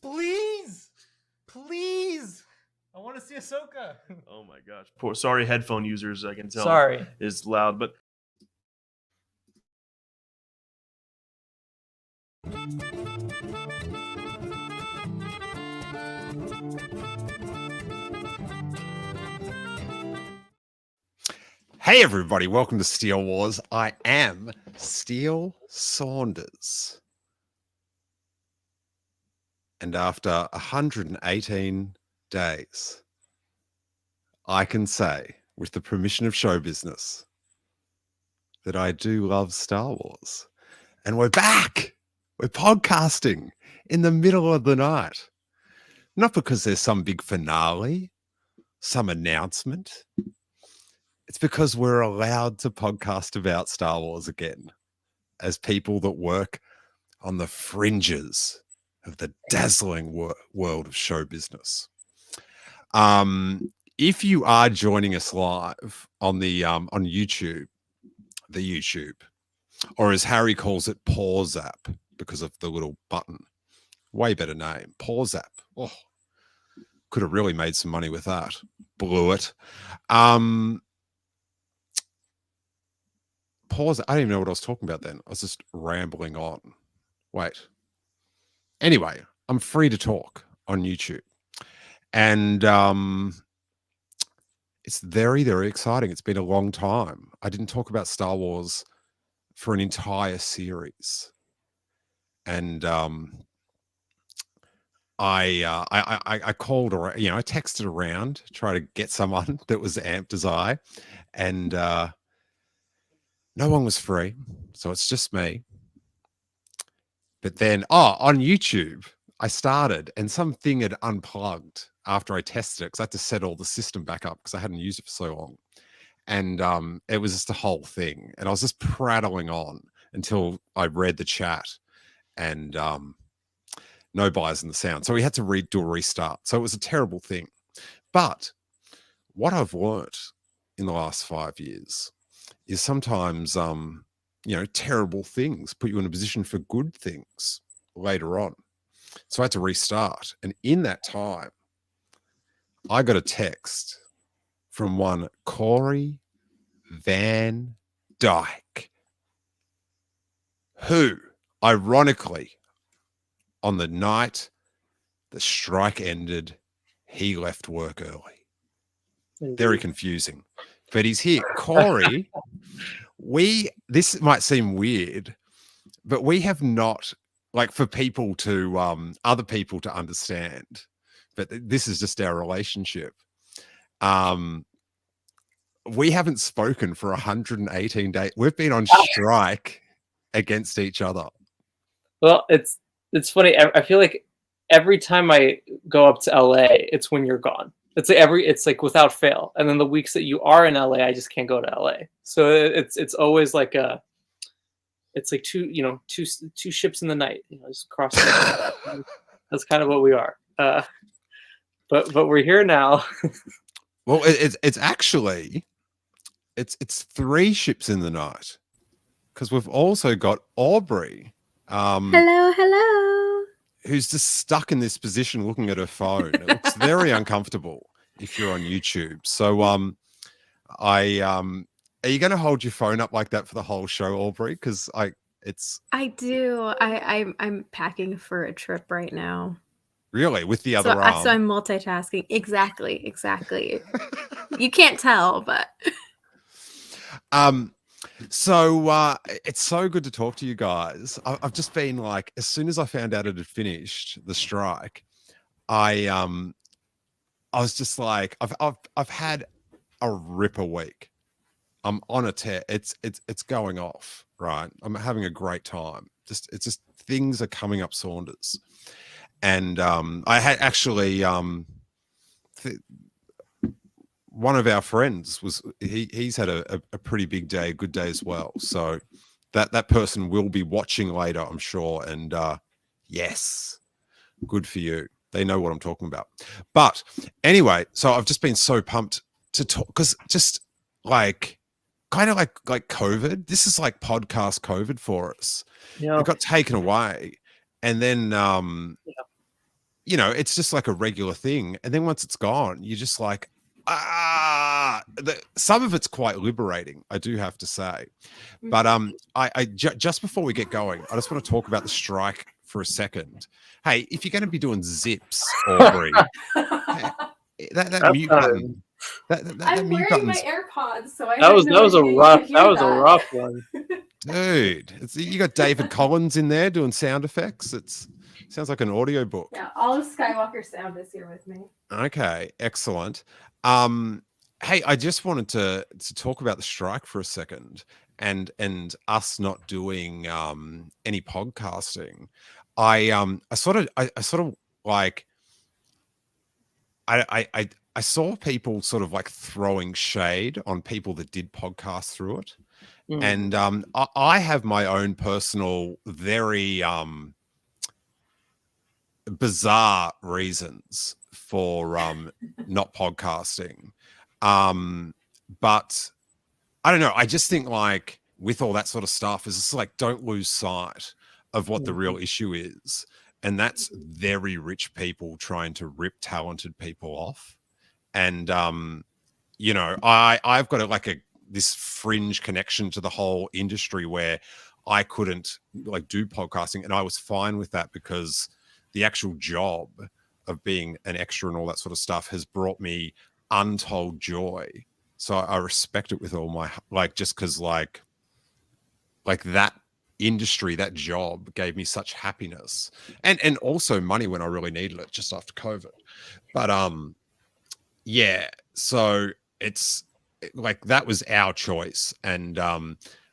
Please. I want to see Ahsoka. Oh my gosh. Sorry, headphone users. I can tell. Sorry. Is loud, but. Hey everybody, welcome to Steel Wars. I am Steel Saunders. And after 118 days, I can say, with the permission of show business, that I do love Star Wars. And we're back! We're podcasting in the middle of the night. Not because there's some big finale, some announcement. It's because we're allowed to podcast about Star Wars again as people that work on the fringes of the dazzling world of show business. If you are joining us live on the on YouTube, or as Harry calls it, Pause app, because of the little button. Way better name, Pause app. Oh, could have really made some money with that. Blew it. Pause. I don't even know what I was talking about then. I was just rambling on. Wait. Anyway, I'm free to talk on YouTube. And it's very, very exciting. It's been a long time. I didn't talk about Star Wars for an entire series. And I called around, I texted around, try to get someone that was amped as I. And no one was free, so it's just me. But then, on YouTube, I started, and something had unplugged after I tested it, because I had to set all the system back up because I hadn't used it for so long. And it was just a whole thing. And I was just prattling on until I read the chat, and no buys in the sound. So we had to do a restart. So it was a terrible thing. But what I've learnt in the last 5 years is sometimes, terrible things put you in a position for good things later on. So I had to restart. And in that time, I got a text from one Corey Van Dyke, who, ironically, on the night the strike ended, he left work early. Indeed. Very confusing. But he's here. Corey, this might seem weird, but we have not, like, for people to, other people to understand, but this is just our relationship. We haven't spoken for 118 days. We've been on strike against each other. Well, it's funny. I feel like every time I go up to LA, it's when you're gone. It's like without fail. And then the weeks that you are in LA, I just can't go to LA. So it's always like it's like two ships in the night, just crossing. That's kind of what we are. But we're here now. Well, it's actually it's three ships in the night, because we've also got Aubrey. Hello. Who's just stuck in this position looking at her phone. It looks very uncomfortable if you're on YouTube. So are you going to hold your phone up like that for the whole show, Aubrey? Because I do. I'm packing for a trip right now. Really? With the other arm? So I'm multitasking. Exactly. You can't tell, but So it's so good to talk to you guys. I've just been like, as soon as I found out it had finished the strike, I was just like, I've had a ripper week. I'm on a tear. It's going off, right? I'm having a great time. It's just things are coming up Saunders, and I had actually one of our friends he's had a pretty big day, a good day as well. So that person will be watching later, I'm sure. And yes, good for you. They know what I'm talking about. But anyway, so I've just been so pumped to talk, because just like kind of like COVID, this is like podcast COVID for us. Yeah. It got taken away. And then you know, it's just like a regular thing. And then once it's gone, you're just like, some of it's quite liberating, I do have to say. But just before we get going, I just want to talk about the strike for a second. Hey, if you're going to be doing zips, Aubrey, that mute button. I'm mute wearing my button's, AirPods, so I That was a rough one. dude. You got David Collins in there doing sound effects. It sounds like an audio book. Yeah, all of Skywalker sound is here with me. Okay, excellent. Hey, I just wanted to talk about the strike for a second, and us not doing any podcasting. I saw people sort of like throwing shade on people that did podcasts through it. And I have my own personal, very bizarre reasons for not podcasting. But I don't know. I just think like with all that sort of stuff is it's like, don't lose sight of what the real issue is. And that's very rich people trying to rip talented people off. And, you know, I've got this fringe connection to the whole industry where I couldn't like do podcasting, and I was fine with that because the actual job of being an extra and all that sort of stuff has brought me untold joy. So I respect it with all my, like, just because like that industry, that job gave me such happiness and also money when I really needed it just after COVID. But yeah, so it's like that was our choice. And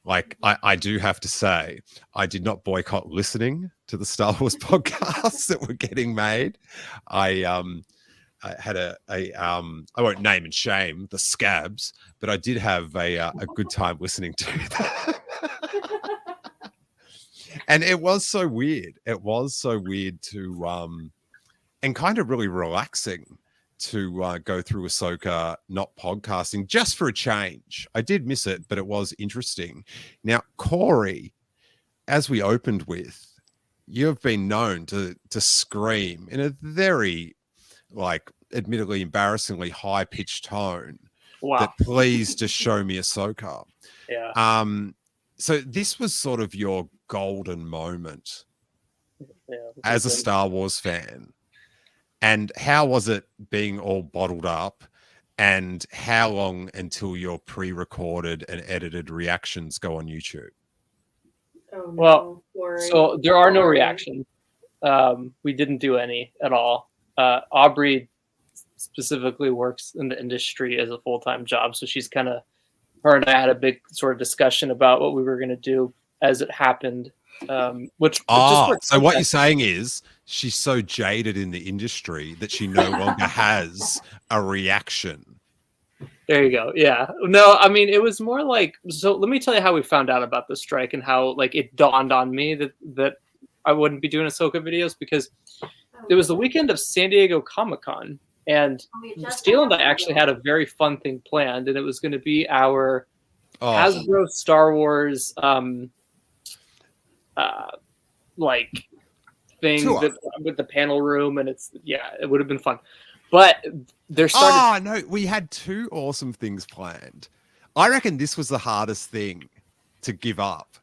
like I do have to say, I did not boycott listening to the Star Wars podcasts that were getting made. I had I won't name and shame the scabs, but I did have a good time listening to them. And it was so weird. It was so weird to and kind of really relaxing to go through Ahsoka not podcasting just for a change. I did miss it, but it was interesting. Now, Corey, as we opened with, you've been known to scream in a very, like, admittedly embarrassingly high-pitched tone. Wow. That please just show me Ahsoka. Yeah. So this was sort of your golden moment as a good. Star Wars fan. And how was it being all bottled up? And how long until your pre-recorded and edited reactions go on YouTube? Oh, no. Well, Worry. so there are no reactions. We didn't do any at all. Aubrey specifically works in the industry as a full-time job, so she's kind of, her and I had a big sort of discussion about what we were going to do as it happened. So what you're saying is she's so jaded in the industry that she no longer has a reaction. There you go. Yeah. No, I mean, it was more like, so let me tell you how we found out about the strike and how like it dawned on me that I wouldn't be doing Ahsoka videos, because it was the weekend of San Diego Comic-Con, and Steele and I actually had a very fun thing planned, and it was going to be our Hasbro Star Wars like thing with the panel room, and it would have been fun. But there started. Oh no, we had two awesome things planned. I reckon this was the hardest thing to give up.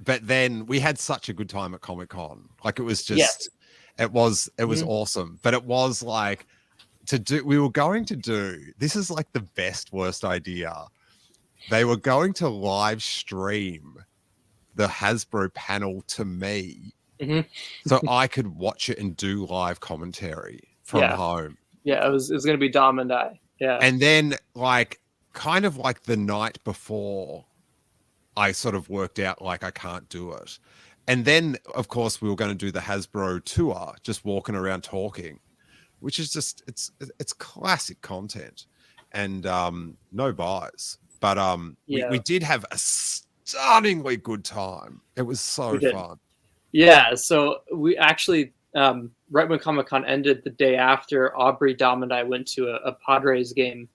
But then we had such a good time at Comic-Con. Like it was just it was awesome. But it was like we were going to do, this is like the best worst idea. They were going to live stream the Hasbro panel to me, so I could watch it and do live commentary from home. Yeah, it was going to be Dom and I. Yeah. And then like kind of like the night before, I sort of worked out like I can't do it. And then of course we were going to do the Hasbro tour, just walking around talking, which is just it's classic content, and no buys. But we did have a stunningly good time. It was so fun. Yeah, so we actually right when Comic-Con ended, the day after, Aubrey, Dom, and I went to a Padres game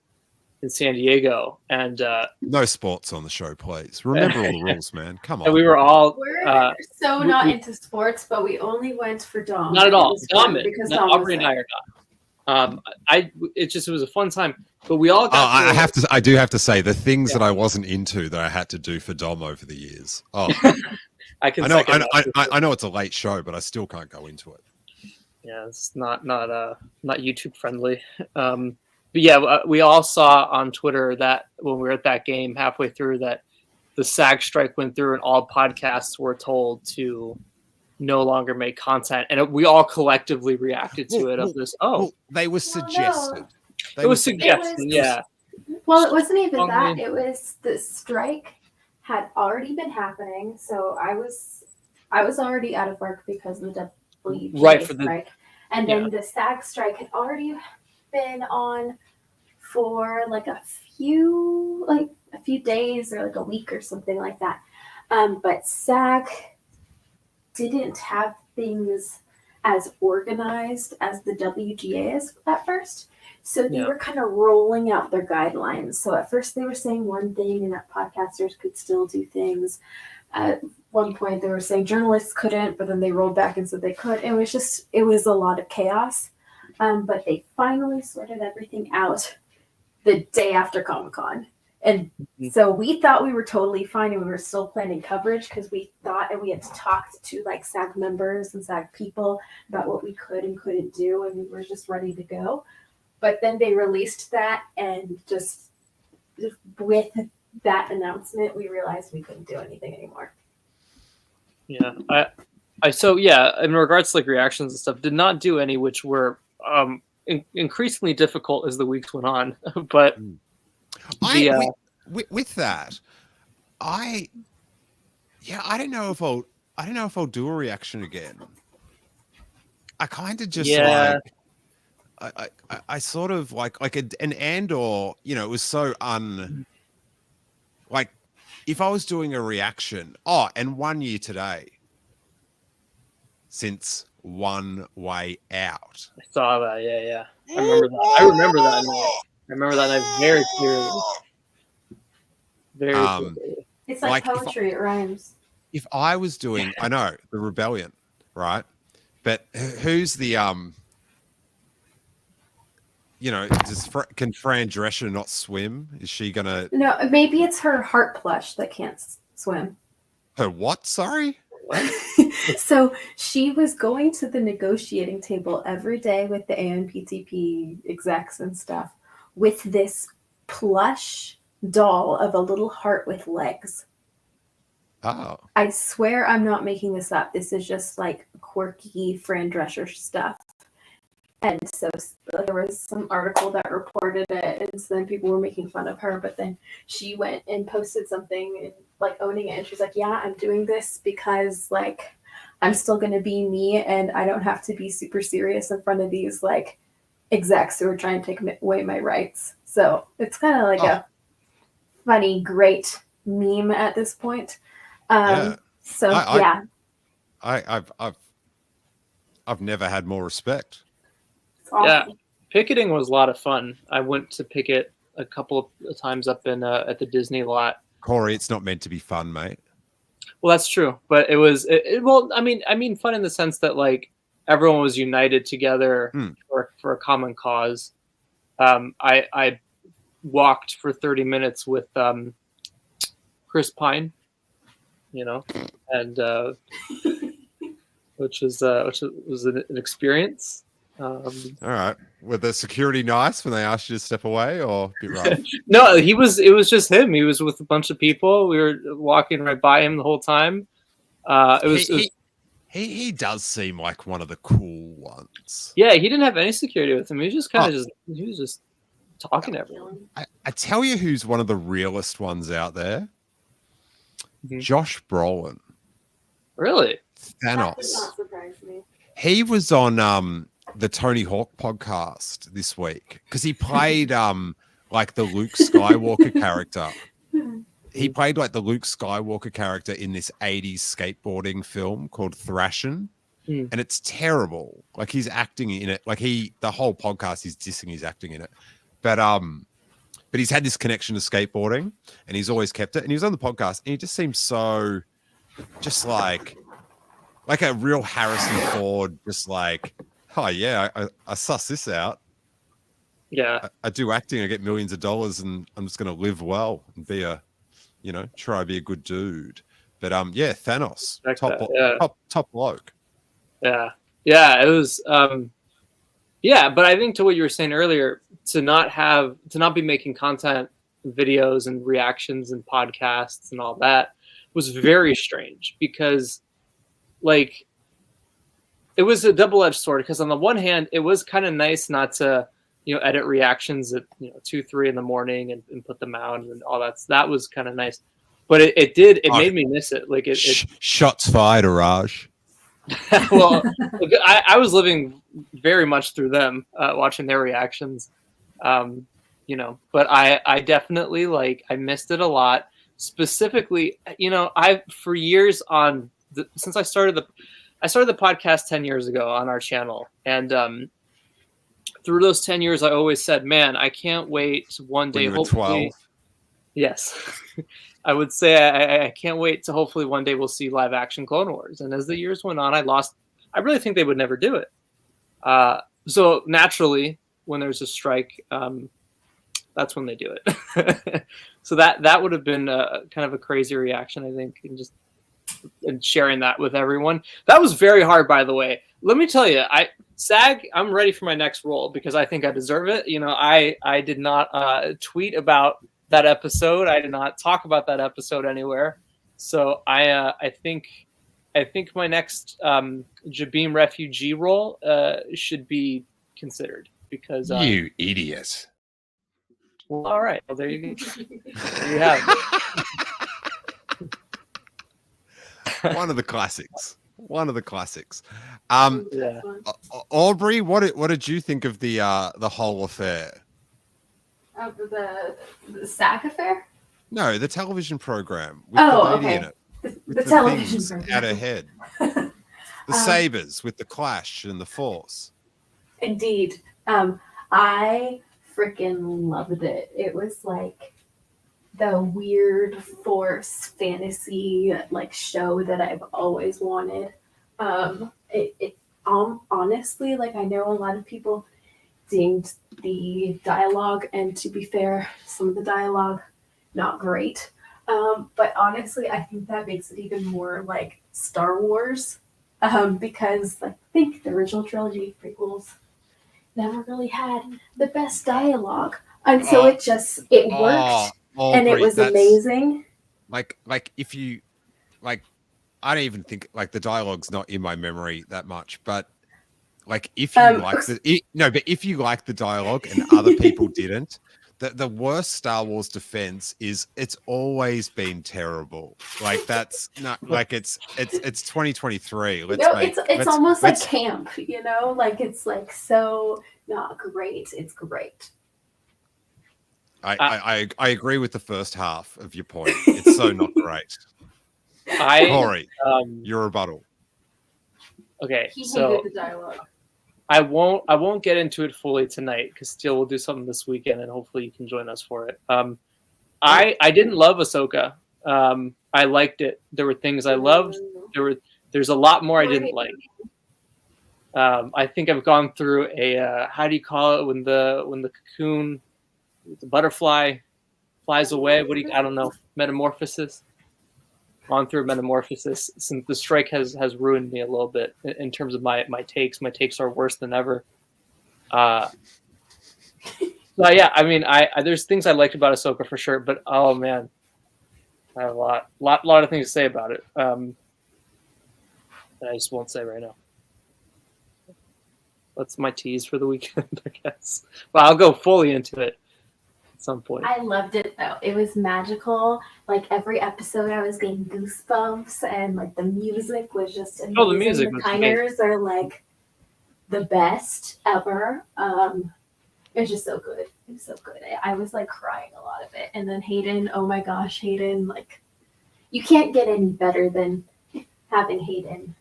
in San Diego, and no sports on the show, please. Remember all the rules, man. Come on. And we were all We're Uh, so we- not we- into sports, but we only went for Dom. Not at It all. was fun Dom, because no, Dom was Aubrey and I there. are not. It was a fun time, but we all got. I do have to say the things that I wasn't into that I had to do for Dom over the years. Oh, I can. I know, second that. I know it's a late show, but I still can't go into it. Yeah, it's not YouTube friendly. But yeah, we all saw on Twitter that when we were at that game halfway through that the SAG strike went through and all podcasts were told to no longer make content, and we all collectively reacted to it. Of this, Well, they were suggested. They it was were suggested. was- Yeah, Well, it wasn't even Strongly- that. It was the strike had already been happening, so I was already out of work because of the WGA Right, for the- strike, and then the SAG strike had already been on for like a few days or like a week or something like that. But SAG didn't have things as organized as the WGA is at first. So they Yeah. were kind of rolling out their guidelines. So at first they were saying one thing and that podcasters could still do things. At one point they were saying journalists couldn't, but then they rolled back and said they could. It was a lot of chaos. But they finally sorted everything out the day after Comic-Con. And so we thought we were totally fine, and we were still planning coverage because we thought, and we had talked to like SAG members and SAG people about what we could and couldn't do, and we were just ready to go. But then they released that, and just with that announcement, we realized we couldn't do anything anymore. yeah. So yeah, in regards to like reactions and stuff, did not do any, which were increasingly difficult as the weeks went on. But with that, I don't know if I'll do a reaction again. I kind of just I sort of like an Andor, it was so like if I was doing a reaction. Oh, and 1 year today since One Way Out. I saw that. Yeah. I remember that night. I remember that night very clearly. Very clearly. It's like poetry, it rhymes. If I was doing, I know the rebellion, right? But who's the can Fran Drescher not swim? Is she gonna? No, maybe it's her heart plush that can't swim. Her what? Sorry. So she was going to the negotiating table every day with the ANPTP execs and stuff with this plush doll of a little heart with legs. Oh. I swear I'm not making this up. This is just like quirky Fran Drescher stuff. And so there was some article that reported it, and so then people were making fun of her, but then she went and posted something and like owning it, and she's like, yeah, I'm doing this because like I'm still going to be me, and I don't have to be super serious in front of these like execs who are trying to take away my rights. So it's kind of like a funny, great meme at this point. So yeah, I've never had more respect. Yeah, picketing was a lot of fun. I went to picket a couple of times up in at the Disney lot. Corey, it's not meant to be fun, mate. Well, that's true, but it was well. I mean, fun in the sense that like everyone was united together for a common cause. I walked for 30 minutes with Chris Pine, and which was an experience. All right. Were the security nice when they asked you to step away, or a bit rough? No, it was just him. He was with a bunch of people. We were walking right by him the whole time. He does seem like one of the cool ones. Yeah, he didn't have any security with him. He was just kind of he was just talking to everyone. I tell you who's one of the realest ones out there. Mm-hmm. Josh Brolin. Really? That Thanos. does not surprise me. He was on the Tony Hawk podcast this week because he played like the Luke Skywalker character. He played like the Luke Skywalker character in this 80s skateboarding film called Thrashin'. And it's terrible. Like he's acting in it. Like the whole podcast is dissing his acting in it. But he's had this connection to skateboarding and he's always kept it. And he was on the podcast and he just seems so just like a real Harrison Ford, just like, oh yeah, I suss this out. Yeah. I do acting, I get millions of dollars, and I'm just going to live well and be try to be a good dude. But yeah, Thanos, Like that, yeah. top bloke. Yeah. It was but I think to what you were saying earlier, to not be making content, videos and reactions and podcasts and all that was very strange, because like it was a double-edged sword, because on the one hand it was kind of nice not to edit reactions at 2, 3 in the morning and put them out and all that was kind of nice, but it made me miss it. Like shots fired, Araj. Well, I was living very much through them, watching their reactions, but I definitely I missed it a lot. Specifically, I for years since I started the podcast 10 years ago on our channel, and through those 10 years, I always said, man, I can't wait one day. When you were 12. Yes. I would say I can't wait to hopefully one day we'll see live action Clone Wars. And as the years went on, I really think they would never do it. So naturally, when there's a strike, that's when they do it. So that would have been kind of a crazy reaction, I think, and sharing that with everyone. That was very hard, by the way. Let me tell you, SAG, I'm ready for my next role because I think I deserve it. I did not tweet about that episode. I did not talk about that episode anywhere. So I think my next Jabeam refugee role should be considered, because you idiot. Well, all right. Well, there you go. There you have it. One of the classics. Yeah. Aubrey, what did you think of the whole affair? The SAG affair? No, the television program with the lady in it. The television program. At her head. The sabers with the clash and the force. Indeed. I freaking loved it. It was like the weird force fantasy show that I've always wanted. Honestly, I know a lot of people dinged the dialogue, and to be fair, some of the dialogue not great. But honestly, I think that makes it even more like Star Wars, because think the original trilogy prequels never really had the best dialogue, and so it worked, and it was amazing. If you I don't even think the dialogue's not in my memory that much, but if you if you like the dialogue and other people didn't, the worst Star Wars defense is it's always been terrible. That's not it's 2023. It's almost like camp, it's so not great. It's great. I agree with the first half of your point. It's so not great. Corey, your rebuttal. Okay, He so hated the dialogue. I won't get into it fully tonight, because Steele will do something this weekend, and hopefully you can join us for it. I didn't love Ahsoka. I liked it. There were things I loved. There's a lot more I didn't like. I think I've gone through a how do you call it when the cocoon, the butterfly flies away? I don't know, metamorphosis. Gone through a metamorphosis since the strike has ruined me a little bit in terms of my takes. My takes are worse than ever. So yeah, I mean, there's things I liked about Ahsoka for sure, but oh man, I have a lot of things to say about it. That I just won't say right now. That's my tease for the weekend, I guess. But I'll go fully into it at some point. I loved it though. It was magical. Every episode, I was getting goosebumps, and the music was just amazing. Oh, the music was Kiners are the best ever. It's just so good. It was so good. I was crying a lot of it. And then Hayden, oh my gosh, Hayden, you can't get any better than having Hayden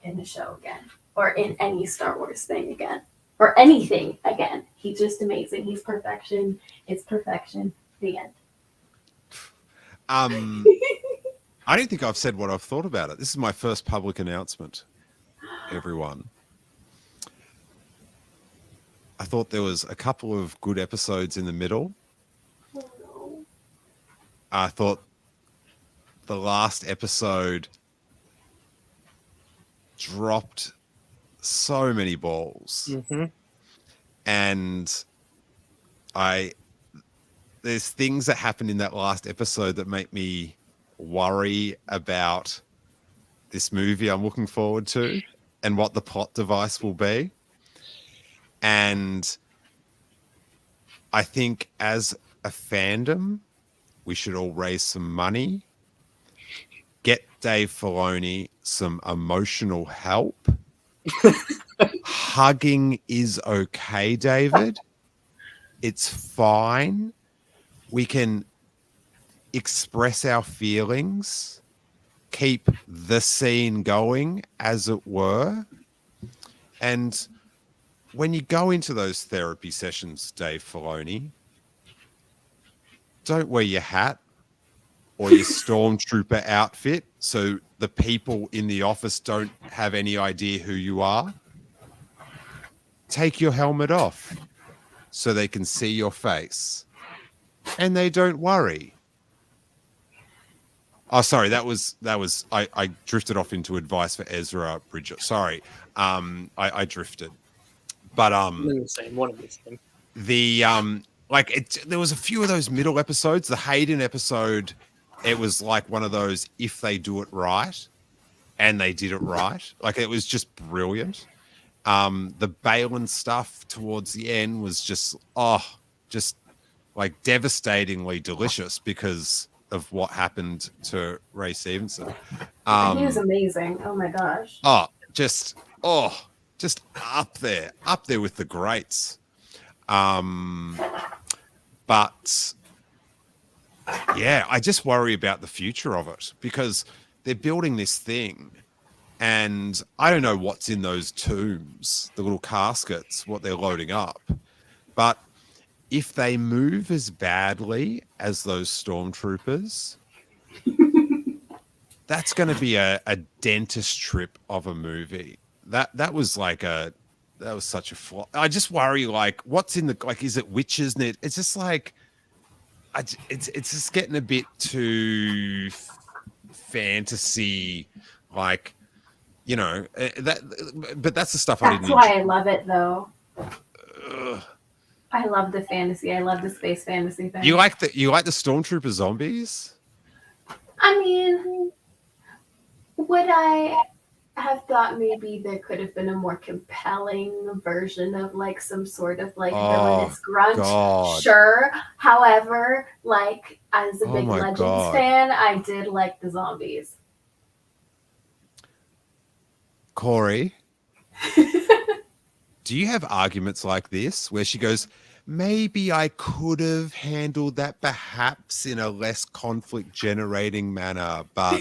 in the show again, or in any Star Wars thing again, or anything again. He's just amazing. He's perfection. It's perfection. The end. I don't think I've said what I've thought about it. This is my first public announcement, everyone. I thought there was a couple of good episodes in the middle. Oh, no. I thought the last episode dropped so many balls. Mm-hmm. And there's things that happened in that last episode that make me worry about this movie I'm looking forward to and what the plot device will be. And I think as a fandom, we should all raise some money, get Dave Filoni some emotional help. Hugging is okay, David. It's fine. We can express our feelings, keep the scene going, as it were. And when you go into those therapy sessions, Dave Filoni, don't wear your hat or your stormtrooper outfit so the people in the office don't have any idea who you are. Take your helmet off so they can see your face and they don't worry. Oh, sorry, that was I drifted off into advice for Ezra Bridger. Sorry. I drifted. But One of the same. There was a few of those middle episodes. The Hayden episode, it was like one of those if they do it right, and they did it right. Like, it was just brilliant. The Balin stuff towards the end was just like devastatingly delicious because of what happened to Ray Stevenson. He was amazing. Oh my gosh. Just up there with the greats. But yeah, I just worry about the future of it because they're building this thing and I don't know what's in those tombs, the little caskets, what they're loading up. But if they move as badly as those stormtroopers, that's going to be a dentist trip of a movie. That was such a flop. I just worry, like, what's in is it witches? And it's just like, it's just getting a bit too fantasy, like, but that's the stuff I didn't. That's why I love it, though. Ugh. I love the fantasy. I love the space fantasy thing. You like the stormtrooper zombies? I mean, would I have thought maybe there could have been a more compelling version of like some sort of like villainous grunt? God. Sure. However, like as a big my Legends God. fan, I did like the zombies. Corey, do you have arguments like this where she goes, maybe I could have handled that perhaps in a less conflict generating manner, but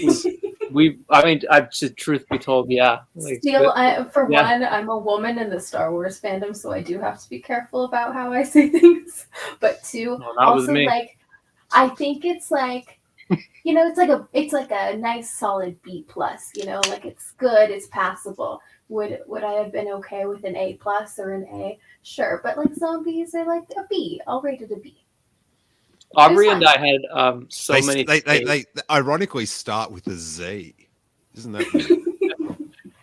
Truth be told, yeah. Still, one, I'm a woman in the Star Wars fandom, so I do have to be careful about how I say things. But two, No, not with also me. like, I think it's like, it's like a nice solid B plus. Like it's good, it's passable. Would I have been okay with an A plus or an A? Sure, but like zombies are like a B. I'll rate it a B. Aubrey It's and I had many. they ironically start with a Z. Isn't that weird?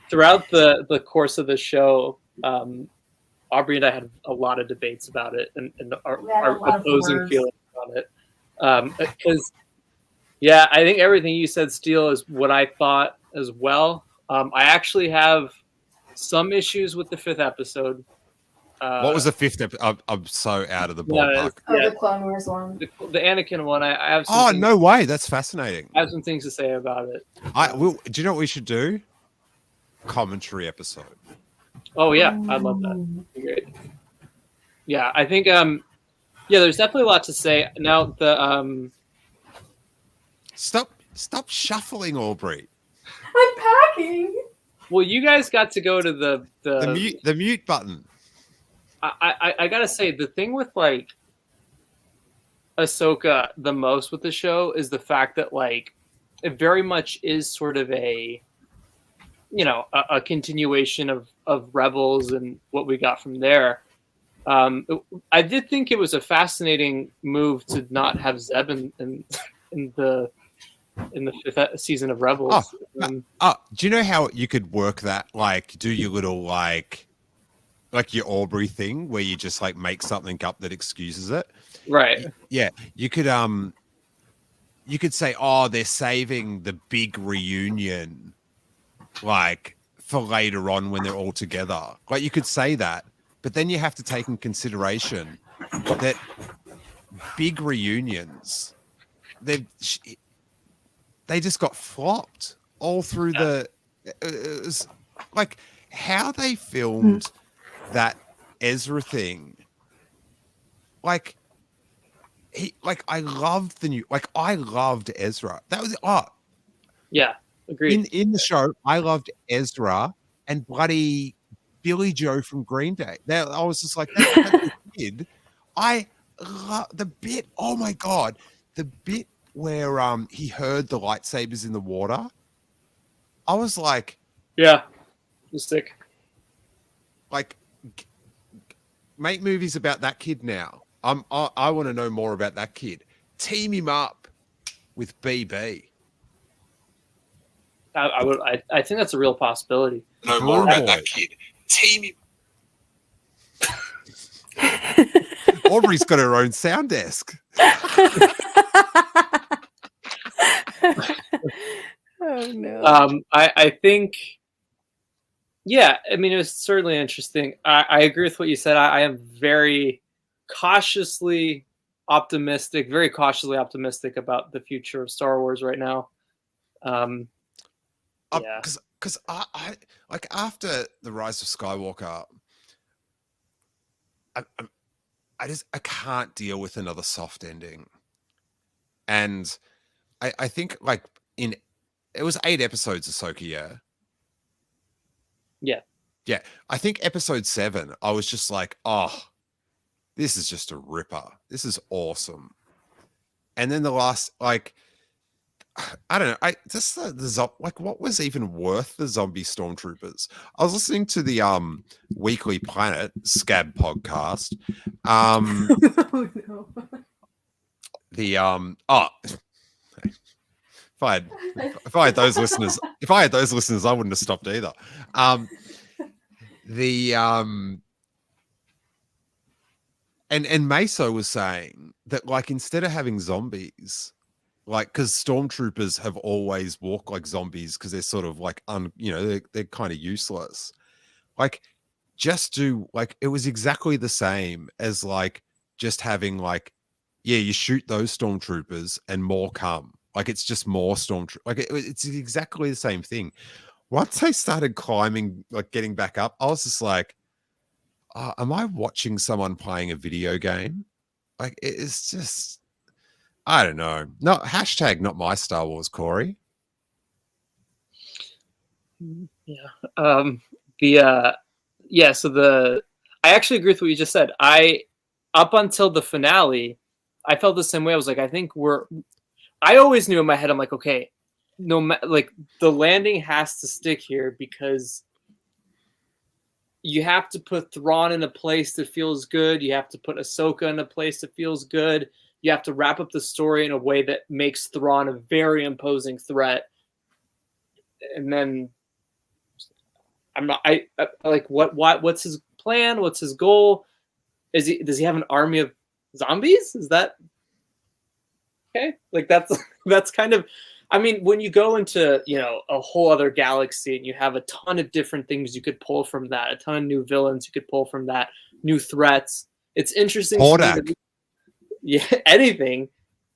Throughout the course of the show, Aubrey and I had a lot of debates about it and our opposing words. feelings on it. Because, yeah, I think everything you said, Steele, is what I thought as well. I actually have some issues with the 5th episode. What was the 5th episode? I'm so out of the ballpark. The Clone Wars one. The Anakin one. I have some No way. That's fascinating. I have some things to say about it. Do you know what we should do? Commentary episode. Oh yeah, I love that. Great. Yeah, I think there's definitely a lot to say. Now the Stop shuffling, Aubrey. I'm packing. Well, you guys got to go to The mute button. I gotta say, the thing with like Ahsoka the most with the show is the fact that like it very much is sort of a, a continuation of Rebels and what we got from there. I did think it was a fascinating move to not have Zeb in the fifth season of Rebels. Do you know how you could work that? Like, do your little like your Aubrey thing where you just like make something up that excuses it. Right. Yeah, you could say, oh, they're saving the big reunion, like for later on when they're all together. Like you could say that, but then you have to take in consideration that big reunions, they just got flopped all through the. It was like how they filmed that Ezra thing. Like I loved I loved Ezra. That was yeah, agreed. In the show, I loved Ezra and bloody Billy Joe from Green Day. I was just like, that's a kid. I love the bit. Oh my god, the bit where he heard the lightsabers in the water. I was like, yeah, sick. Like, make movies about that kid now. I want to know more about that kid. Team him up with BB. I think that's a real possibility. Know more about that kid. Team him. Aubrey's got her own sound desk. Oh no. I think, yeah, I mean, it was certainly interesting. I agree with what you said. I am very cautiously optimistic about the future of Star Wars right now. Yeah, because I like after the Rise of Skywalker, I can't deal with another soft ending, and I think like it was 8 episodes of Ahsoka, yeah. I think episode 7, I was just like, oh, this is just a ripper. This is awesome. And then the last, like, I don't know. What was even worth the zombie stormtroopers? I was listening to the Weekly Planet Scab podcast. Oh no. If I had those listeners, I wouldn't have stopped either. And Meso was saying that, like, instead of having zombies, like, because stormtroopers have always walked like zombies because they're sort of like they're kind of useless. Like, just do like it was exactly the same as like just having like, yeah, you shoot those stormtroopers and more come. Like, it's just more stormtroopers. Like, it's exactly the same thing. Once they started climbing, like getting back up, I was just like, am I watching someone playing a video game? Like, it's just, I don't know. No, hashtag not my Star Wars, Corey. Yeah. So I actually agree with what you just said. Up until the finale, I felt the same way. I was like, I always knew in my head, I'm like, okay, like the landing has to stick here because you have to put Thrawn in a place that feels good. You have to put Ahsoka in a place that feels good. You have to wrap up the story in a way that makes Thrawn a very imposing threat. And then what's his plan? What's his goal? Does he have an army of zombies? Is that okay? Like that's kind of, I mean, when you go into, a whole other galaxy and you have a ton of different things you could pull from that, a ton of new villains you could pull from that, new threats. It's interesting. Yeah, anything.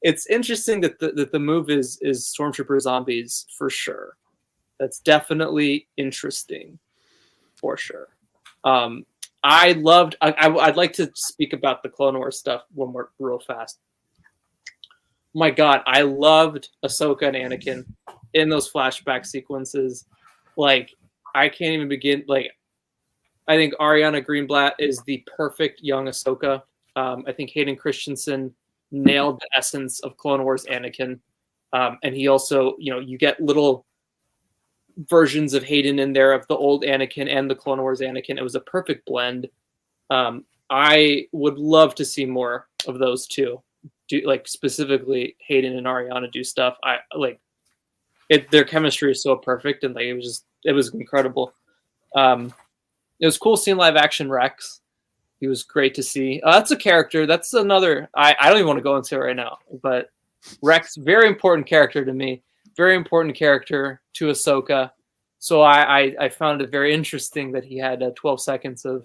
It's interesting that the move is Stormtrooper zombies for sure. That's definitely interesting, for sure. I'd like to speak about the Clone Wars stuff one more real fast. My God, I loved Ahsoka and Anakin in those flashback sequences. Like, I can't even begin. Like, I think Ariana Greenblatt is the perfect young Ahsoka. I think Hayden Christensen nailed the essence of Clone Wars Anakin. And he also, you get little versions of Hayden in there of the old Anakin and the Clone Wars Anakin. It was a perfect blend. I would love to see more of those two, specifically Hayden and Ariana do stuff. Their chemistry is so perfect, and it was incredible. It was cool seeing live action Rex. He was great to see. That's a character. That's another. I don't even want to go into it right now, but Rex, very important character to me. Very important character to Ahsoka. So I found it very interesting that he had 12 seconds of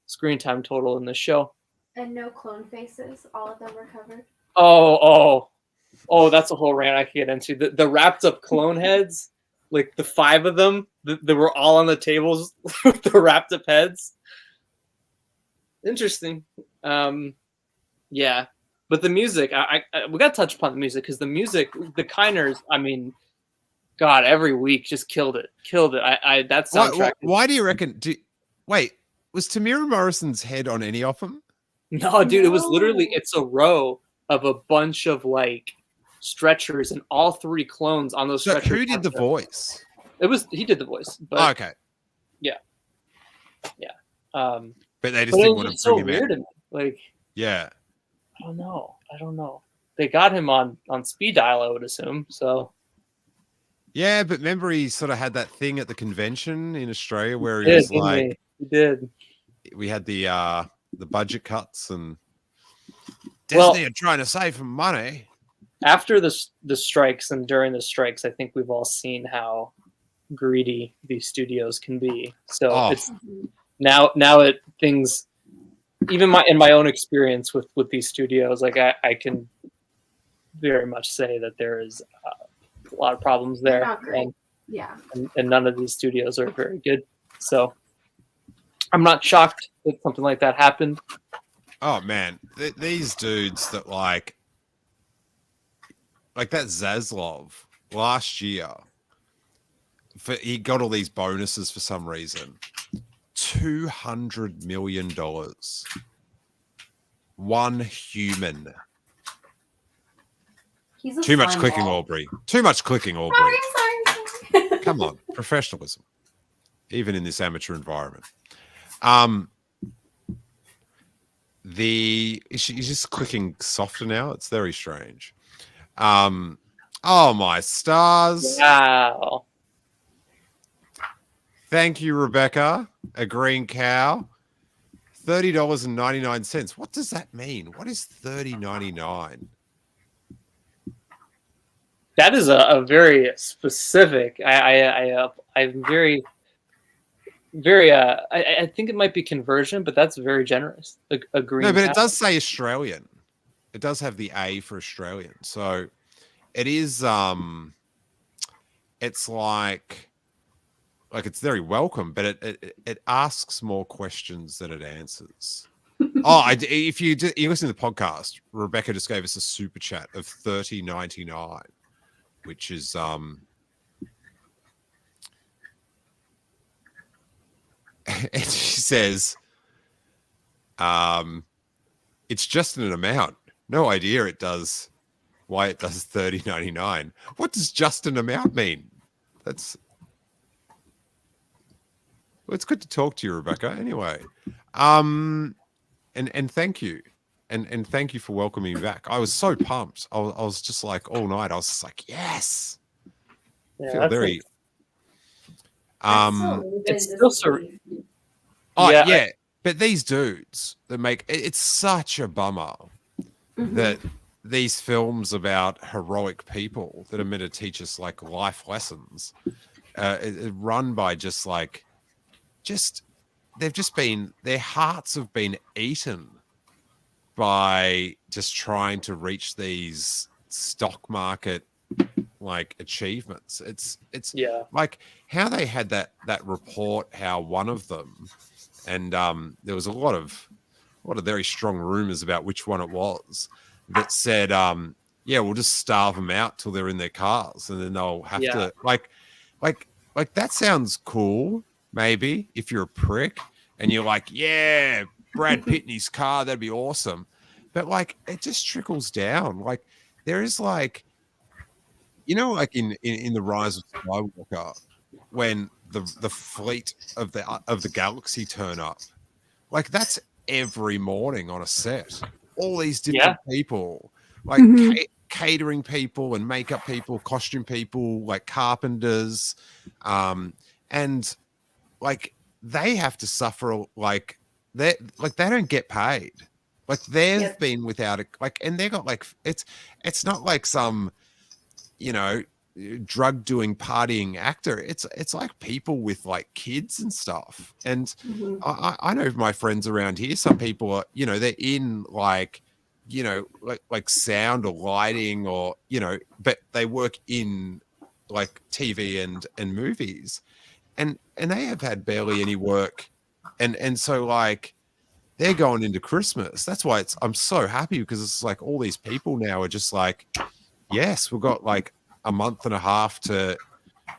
screen time total in the show. And no clone faces. All of them were covered. Oh, that's a whole rant I could get into. The wrapped up clone heads, like the 5 of them, they were all on the tables with the wrapped up heads. Interesting. Yeah. But the music, we got to touch upon the music, because the music, the Kiners, I mean, God, every week just killed it. That soundtrack. Why do you reckon? Wait, was Tamira Morrison's head on any of them? No, dude, it was literally, it's a row of a bunch of stretchers, and all 3 clones on those stretchers. Who did the voice? He did the voice. But okay. Yeah. But they just didn't want to bring him weird in. Yeah. I don't know. They got him on speed dial, I would assume. So. Yeah, but remember he sort of had that thing at the convention in Australia where he was like, he did. We had the budget cuts, and Disney are trying to save some money. After the strikes and during the strikes, I think we've all seen how greedy these studios can be. So it's now things, even in my own experience with these studios, I can very much say that there is a lot of problems there, and none of these studios are very good. So I'm not shocked that something like that happened. Oh man, these dudes that like that Zaslav last year, he got all these bonuses for some reason. $200 million. One human. Too much clicking, Aubrey. Too much clicking, Aubrey. Sorry. Come on, professionalism, even in this amateur environment. Is just clicking softer now? It's very strange. Oh my stars! Wow. Thank you, Rebecca. A green cow. $30.99. What does that mean? What is $30.99? That is a very specific. I'm very, very. I think it might be conversion, but that's very generous. A green. No, but cow. It does say Australian. It does have the A for Australian, so it is. It's like it's very welcome, but it asks more questions than it answers. If you listen to the podcast, Rebecca just gave us a super chat of $30.99, which is and she says, it's just an amount. No idea why it does $30.99. What does just an amount mean? It's good to talk to you, Rebecca. Anyway, and thank you, and thank you for welcoming me back. I was so pumped. I was just like all night. I was just like, yes. Yeah, feel very. It's still surreal. Yeah. But these dudes that make it's such a bummer that these films about heroic people that are meant to teach us life lessons, run by their hearts have been eaten by just trying to reach these stock market achievements. It's like how they had that report, how one of them, and there was a lot of very strong rumors about which one it was, that said, we'll just starve them out till they're in their cars, and then they'll have to like that sounds cool, maybe, if you're a prick and you're like, yeah, Brad Pitt in his car, that'd be awesome. But it just trickles down. There is like in the Rise of Skywalker, when the fleet of the galaxy turn up, like that's every morning on a set. All these different people, like catering people and makeup people, costume people, like carpenters, and like they have to suffer like they don't get paid. Like they've been without it, like, and they got like it's not like some, you know, drug doing partying actor. It's like people with like kids and stuff. And I know my friends around here, some people are, you know, they're in like, you know, like sound or lighting or, you know, but they work in like TV and movies, and they have had barely any work, and so like they're going into Christmas. That's why I'm so happy, because it's like all these people now are just like, yes, we've got like a month and a half to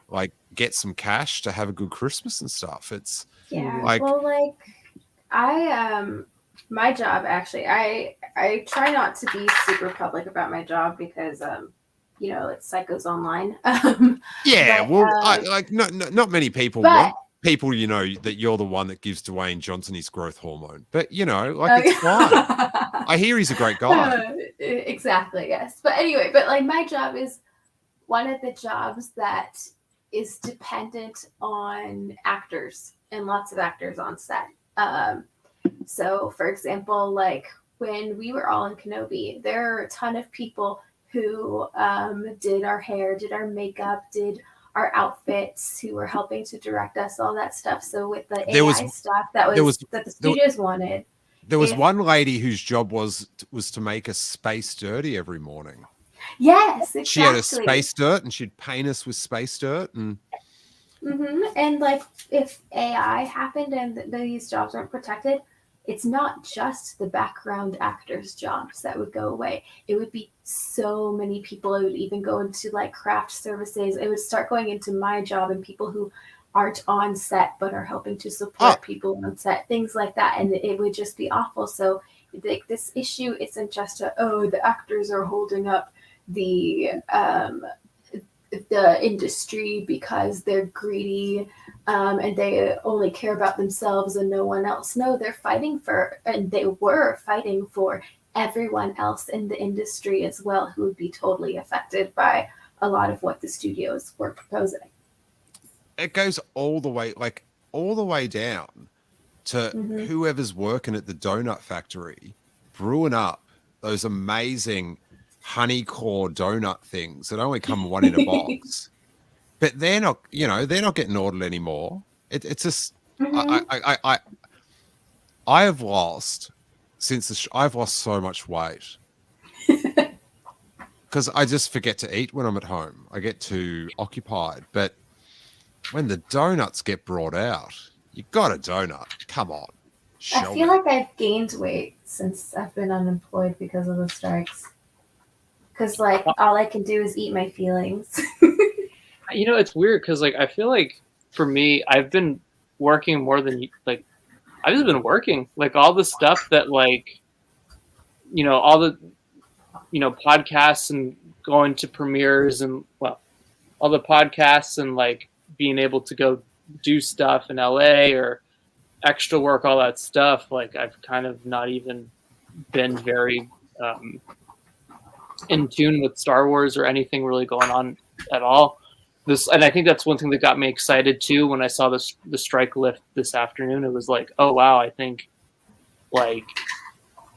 like get some cash to have a good Christmas and stuff. It's like, well, like I my job actually, I try not to be super public about my job because you know, it's Psychos Online. yeah, but, well, not many people want people, you know, that you're the one that gives Dwayne Johnson his growth hormone, but you know, like it's fine. I hear he's a great guy. Exactly, yes. But anyway, but like my job is one of the jobs that is dependent on actors and lots of actors on set. So for example, like when we were all in Kenobi, there are a ton of people who did our hair, did our makeup, did our outfits, who were helping to direct us, all that stuff. So with the AI stuff that the studios wanted. There was one lady whose job was to make us space dirty every morning. Yes, exactly. She had a space dirt and she'd paint us with space dirt. And and like if AI happened and these jobs weren't protected, it's not just the background actors' jobs that would go away. It would be so many people. It would even go into like craft services. It would start going into my job and people who aren't on set but are helping to support people on set, things like that. And it would just be awful. So like this issue isn't just the actors are holding up the industry because they're greedy and they only care about themselves and no one else. No, they're fighting for, and they were fighting for everyone else in the industry as well, who would be totally affected by a lot of what the studios were proposing. It goes all the way down to whoever's working at the donut factory brewing up those amazing honey core donut things that only come one in a box. But they're not getting ordered anymore. It's just I have lost I've lost so much weight because I just forget to eat when I'm at home. I get too occupied. But when the donuts get brought out, you got a donut. Come on. I feel like I've gained weight since I've been unemployed because of the strikes. Because like all I can do is eat my feelings. You know, it's weird because like I feel like for me, I've been working more than like I've just been working like all the stuff that like, you know, all the, you know, podcasts and going to premieres and all the podcasts and like being able to go do stuff in LA or extra work, all that stuff. Like I've kind of not even been very in tune with Star Wars or anything really going on at all. And I think that's one thing that got me excited too when I saw the strike lift this afternoon. It was like, oh wow, I think like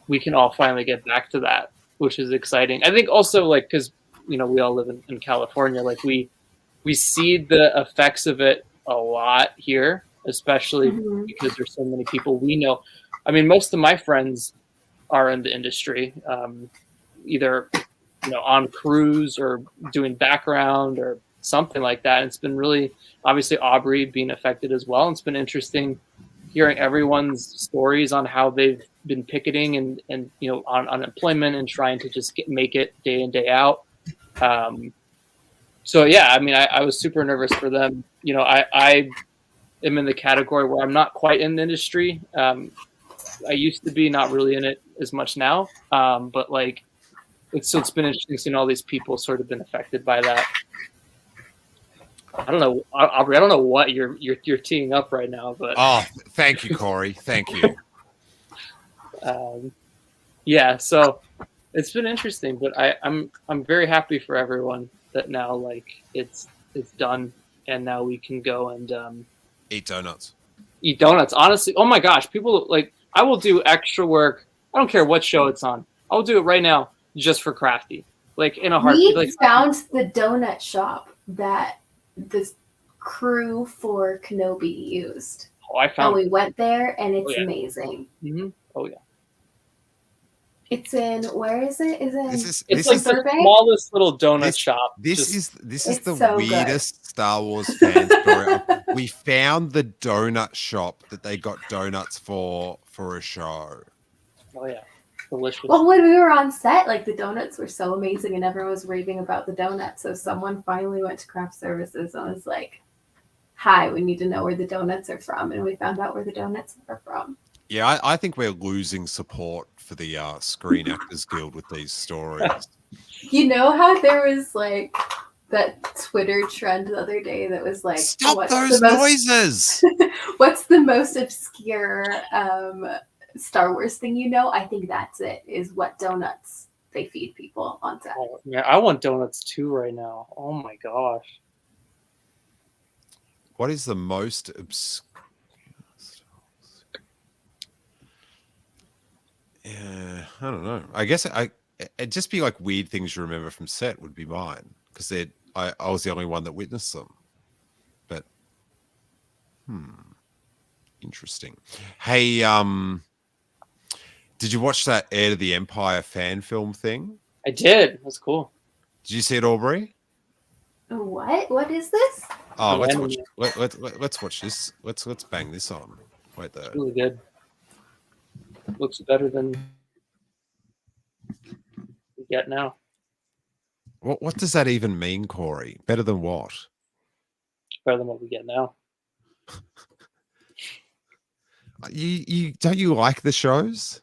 we can all finally get back to that, which is exciting. I think also like because you know we all live in California, like we see the effects of it a lot here, especially because there's so many people we know. I mean, most of my friends are in the industry, either you know on crews or doing background or something like that. And it's been really, obviously Aubrey being affected as well. And it's been interesting hearing everyone's stories on how they've been picketing and you know, on unemployment and trying to just make it day in, day out. So yeah, I mean, I was super nervous for them. You know, I am in the category where I'm not quite in the industry. I used to be, not really in it as much now. But like, it's been interesting seeing all these people sort of been affected by that. I don't know, Aubrey. I don't know what you're teeing up right now, but Oh, thank you, Corey. Thank you. yeah. So it's been interesting, but I'm very happy for everyone that now like it's done, and now we can go and Eat donuts. eat donuts. Honestly, oh my gosh, people like I will do extra work. I don't care what show it's on. I'll do it right now just for Crafty. Like in a heartbeat. We Like, found the donut shop that the crew for Kenobi used. oh, I And found. we went there, and it's yeah. amazing. Oh yeah. It's in, where is it? Is it This is It's this like is the Burbank? smallest little donut This- shop. this Just- is It's the so good. weirdest Star Wars fan story. We found the donut shop that they got donuts for a show. oh yeah, delicious. Well, when we were on set, like the donuts were so amazing, and everyone was raving about the donuts. So someone finally went to craft services and was like, "Hi, we need to know where the donuts are from," and we found out where the donuts are from. Yeah, I think we're losing support for the Screen Actors Guild with these stories. You know how there was like that Twitter trend the other day that was like, Stop what's those the most- noises! What's the most obscure Star Wars thing you know? I think that's it. Is what donuts they feed people on set. Oh, yeah, I want donuts too right now. Oh my gosh. What is the most obscure? Yeah, I don't know. I guess it'd just be like weird things you remember from set would be mine because I was the only one that witnessed them. But interesting. Hey, did you watch that Heir to the Empire fan film thing? I did. That's cool. Did you see it, Aubrey? What? What is this? Oh, The let's anime. watch. Let's watch this. Let's bang this on. Wait there. Really good. Looks better than we get now. What does that even mean, Corey? Better than what? Better than what we get now. You don't you like the shows?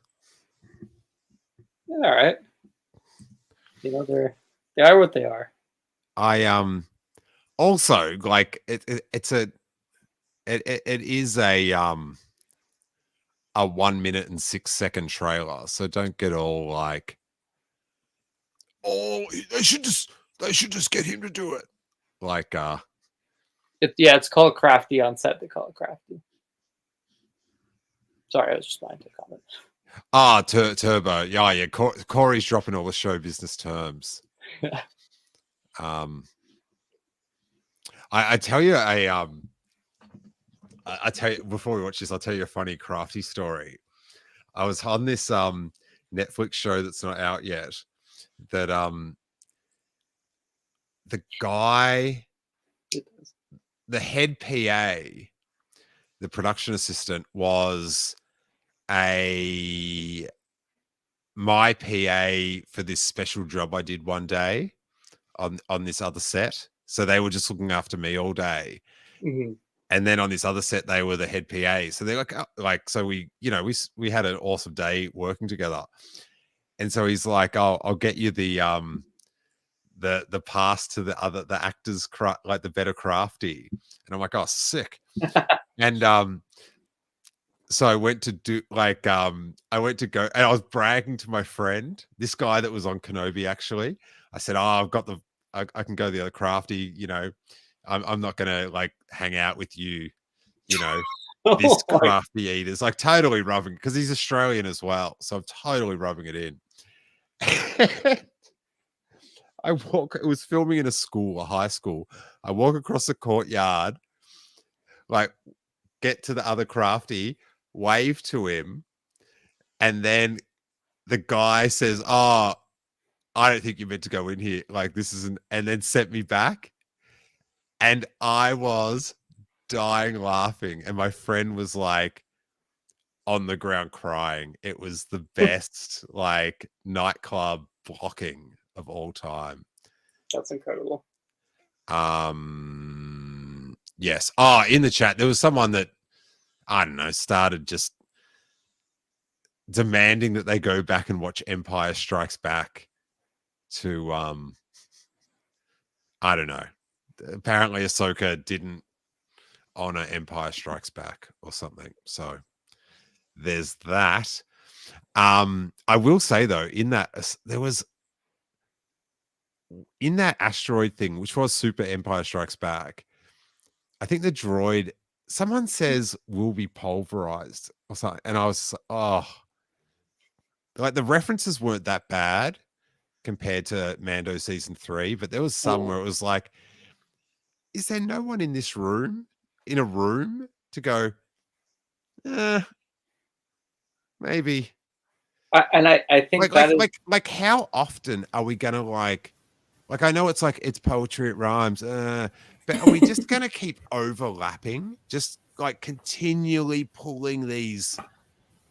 Yeah, all right. You know they are what they are. I also like it is a 1 minute and 6 second trailer, so don't get all like, oh, they should just get him to do it. Like It's called Crafty on set. They call it Crafty. Sorry, I was just trying to comment. Turbo. Yeah. Corey's dropping all the show business terms. I tell you I tell you before we watch this, I'll tell you a funny Crafty story. I was on this Netflix show that's not out yet. That the guy, the head PA, the production assistant, was my PA for this special job I did one day on this other set. So they were just looking after me all day. Mm-hmm. And then on this other set, they were the head PA. So they're like, oh, so we had an awesome day working together. And so he's like, oh, I'll get you the pass to the actors, like the better Crafty. And I'm like, oh, sick. And so I went to do like I went to go, and I was bragging to my friend, this guy that was on Kenobi. Actually, I said, oh, I've got I can go the other Crafty. You know, I'm not gonna like hang out with you. You know, this Crafty eaters, like totally rubbing, because he's Australian as well. So I'm totally rubbing it in. It was filming in a high school. I walk across the courtyard, like get to the other Crafty, wave to him, and then the guy says, oh, I don't think you're meant to go in here. Like, this isn't, and then sent me back. And I was dying laughing. And my friend was like on the ground crying. It was the best like nightclub blocking of all time. That's incredible. Yes. Oh, in the chat, there was someone that, I don't know, started just demanding that they go back and watch Empire Strikes Back to I don't know. apparently Ahsoka didn't honor Empire Strikes Back or something. So there's that. I will say though, in that there was in that asteroid thing, which was Super Empire Strikes Back, I think the droid, someone says will be pulverized or something. And I was oh, like the references weren't that bad compared to Mando season 3, but there was some where it was like, is there no one in this room, in a room, to go, maybe. I think like how often are we gonna like I know it's like it's poetry, it rhymes, but are we just gonna keep overlapping, just like continually pulling these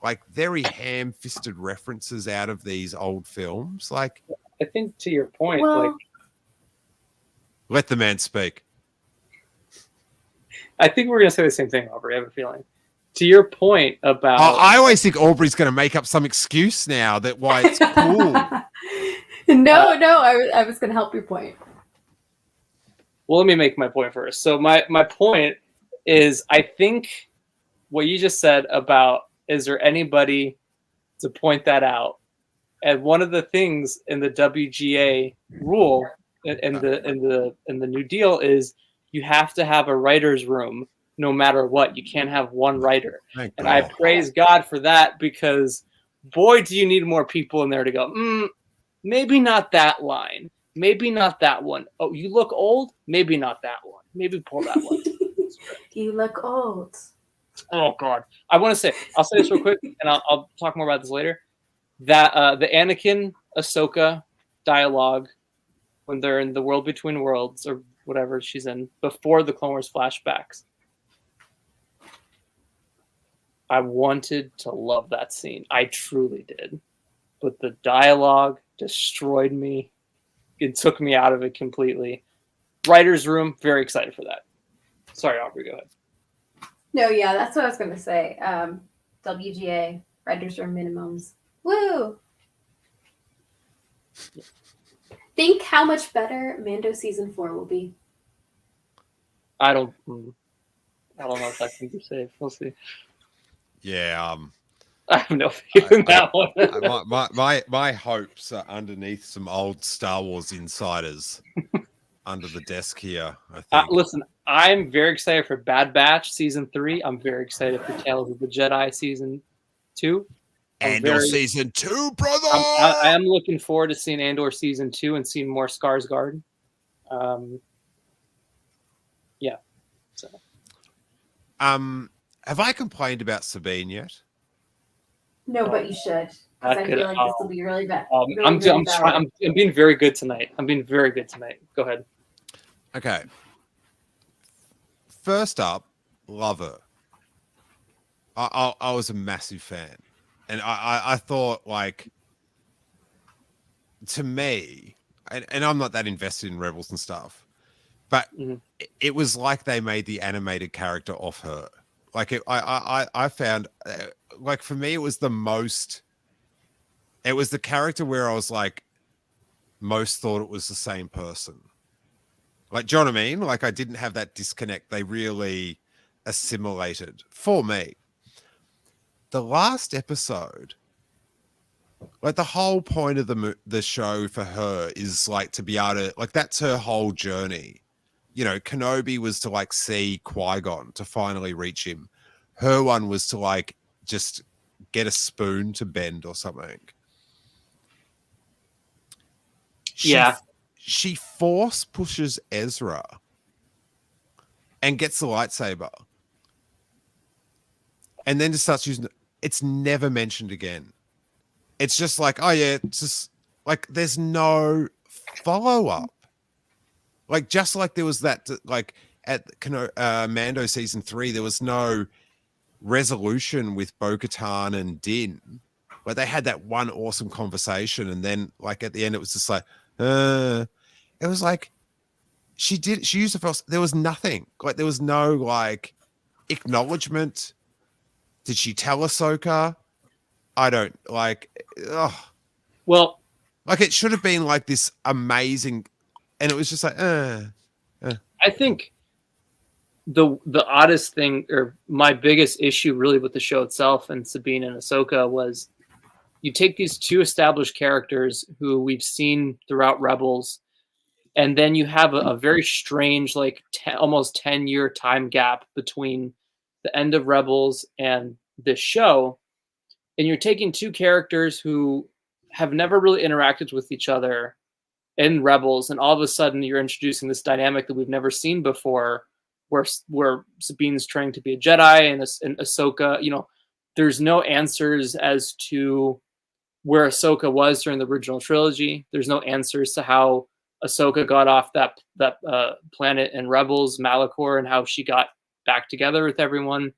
like very ham-fisted references out of these old films? Like, I think to your point, Well- like let the man speak. I think we're gonna say the same thing, Aubrey. I have a feeling. To your point about, I always think Aubrey's going to make up some excuse now that why it's cool. No, I was going to help your point. well, let me make my point first. So my point is, I think what you just said about, is there anybody to point that out? And one of the things in the WGA rule in the New Deal is you have to have a writer's room no matter what. You can't have one writer. Thank And I God. praise God for that, because boy, do you need more people in there to go, maybe not that line. Maybe not that one. Oh, you look old? Maybe not that one. Maybe pull that one. You look old. Oh, God. I'll say this real quick, and I'll talk more about this later. That the Anakin Ahsoka dialogue when they're in the World Between Worlds or whatever she's in before the Clone Wars flashbacks, I wanted to love that scene. I truly did. But the dialogue destroyed me. It took me out of it completely. Writer's room, very excited for that. Sorry, Aubrey, go ahead. No, yeah, that's what I was going to say. WGA, writers room minimums. Woo! Think how much better Mando season 4 will be. I don't know if that can be safe. We'll see. Yeah, I have no faith in that one. my hopes are underneath some old Star Wars insiders under the desk here, I think. Listen, I'm very excited for Bad Batch season 3. I'm very excited for Tales of the Jedi season 2. Andor season 2, brother. I am looking forward to seeing Andor season 2 and seeing more Skarsgård. Yeah. So. Have I complained about Sabine yet? No, but you should. Because I feel like this will be really bad. I'm being very good tonight. Go ahead. Okay. First up, love her. I was a massive fan. And I thought, like, to me, and I'm not that invested in Rebels and stuff, but it was like they made the animated character off her. Like, I found, like, for me, it was the character where I was like, most thought it was the same person. Like, do you know what I mean? Like, I didn't have that disconnect. They really assimilated for me. The last episode, like the whole point of the show for her is like to be able to, like, that's her whole journey. You know, Kenobi was to like see Qui-Gon to finally reach him. Her one was to like just get a spoon to bend or something. She force pushes Ezra and gets the lightsaber. And then just starts using it. It's never mentioned again. It's just like, oh yeah, it's just like there's no follow-up. Like, just like there was that, like at Mando season 3, there was no resolution with Bo-Katan and Din. But they had that one awesome conversation, and then like at the end it was just like, it was like she used the first, there was nothing. Like there was no like acknowledgement. Did she tell Ahsoka? I don't like. Ugh. Well, like it should have been like this amazing, and it was just like, I think the oddest thing, or my biggest issue really with the show itself and Sabine and Ahsoka, was you take these two established characters who we've seen throughout Rebels, and then you have a very strange, like almost 10-year time gap between the end of Rebels and this show. And you're taking two characters who have never really interacted with each other in Rebels, and all of a sudden you're introducing this dynamic that we've never seen before, where Sabine's trying to be a Jedi, and Ahsoka, there's no answers as to where Ahsoka was during the original trilogy. There's no answers to how Ahsoka got off that planet in Rebels, Malachor, and how she got back together with everyone.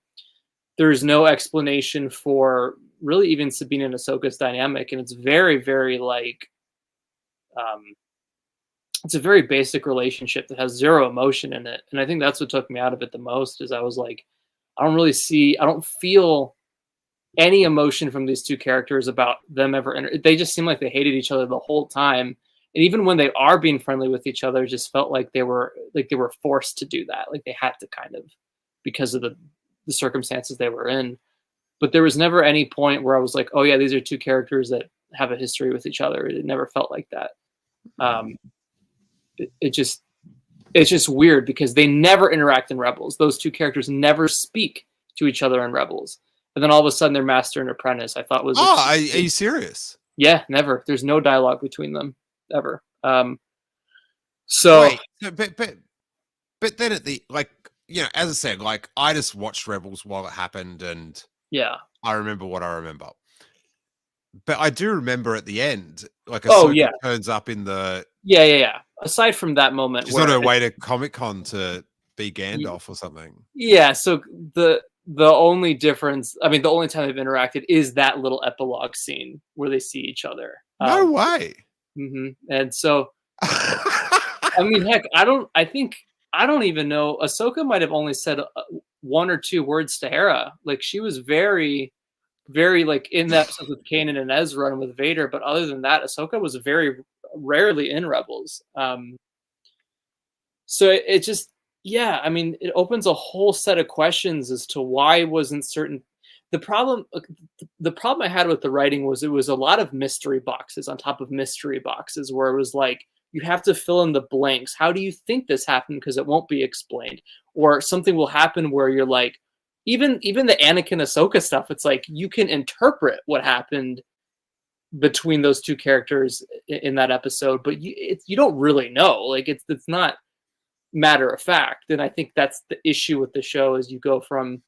There's no explanation for really even Sabine and Ahsoka's dynamic, and it's very, very it's a very basic relationship that has zero emotion in it. And I think that's what took me out of it the most, is I was like, I don't feel any emotion from these two characters about them ever. They just seem like they hated each other the whole time. And even when they are being friendly with each other, it just felt like they were forced to do that. Like they had to, kind of, because of the circumstances they were in. But there was never any point where I was like, oh yeah, these are two characters that have a history with each other. It never felt like that. It's just weird because they never interact in Rebels. Those two characters never speak to each other in Rebels. And then all of a sudden they're master and apprentice. I thought was... are you serious? Yeah, never. There's no dialogue between them ever. So... Wait, but then at the, as I said, I just watched Rebels while it happened, and yeah, I remember what I remember. But I do remember at the end, Ahsoka turns up in the... Yeah. Aside from that moment, she's on her way to Comic-Con to be Gandalf or something. Yeah, so the only difference, the only time they've interacted is that little epilogue scene where they see each other. No way. Mm-hmm. And so, heck, I don't even know. Ahsoka might have only said one or two words to Hera. Like, she was very, very, in that episode with Kanan and Ezra and with Vader. But other than that, Ahsoka was very rarely in Rebels. So it just, it opens a whole set of questions as to why wasn't certain. The problem I had with the writing was it was a lot of mystery boxes on top of mystery boxes, where it was like, you have to fill in the blanks. How do you think this happened? Because it won't be explained. Or something will happen where you're like, even the Anakin Ahsoka stuff, it's like you can interpret what happened between those two characters in that episode, but you don't really know. Like, it's not matter of fact. And I think that's the issue with the show, is you go from,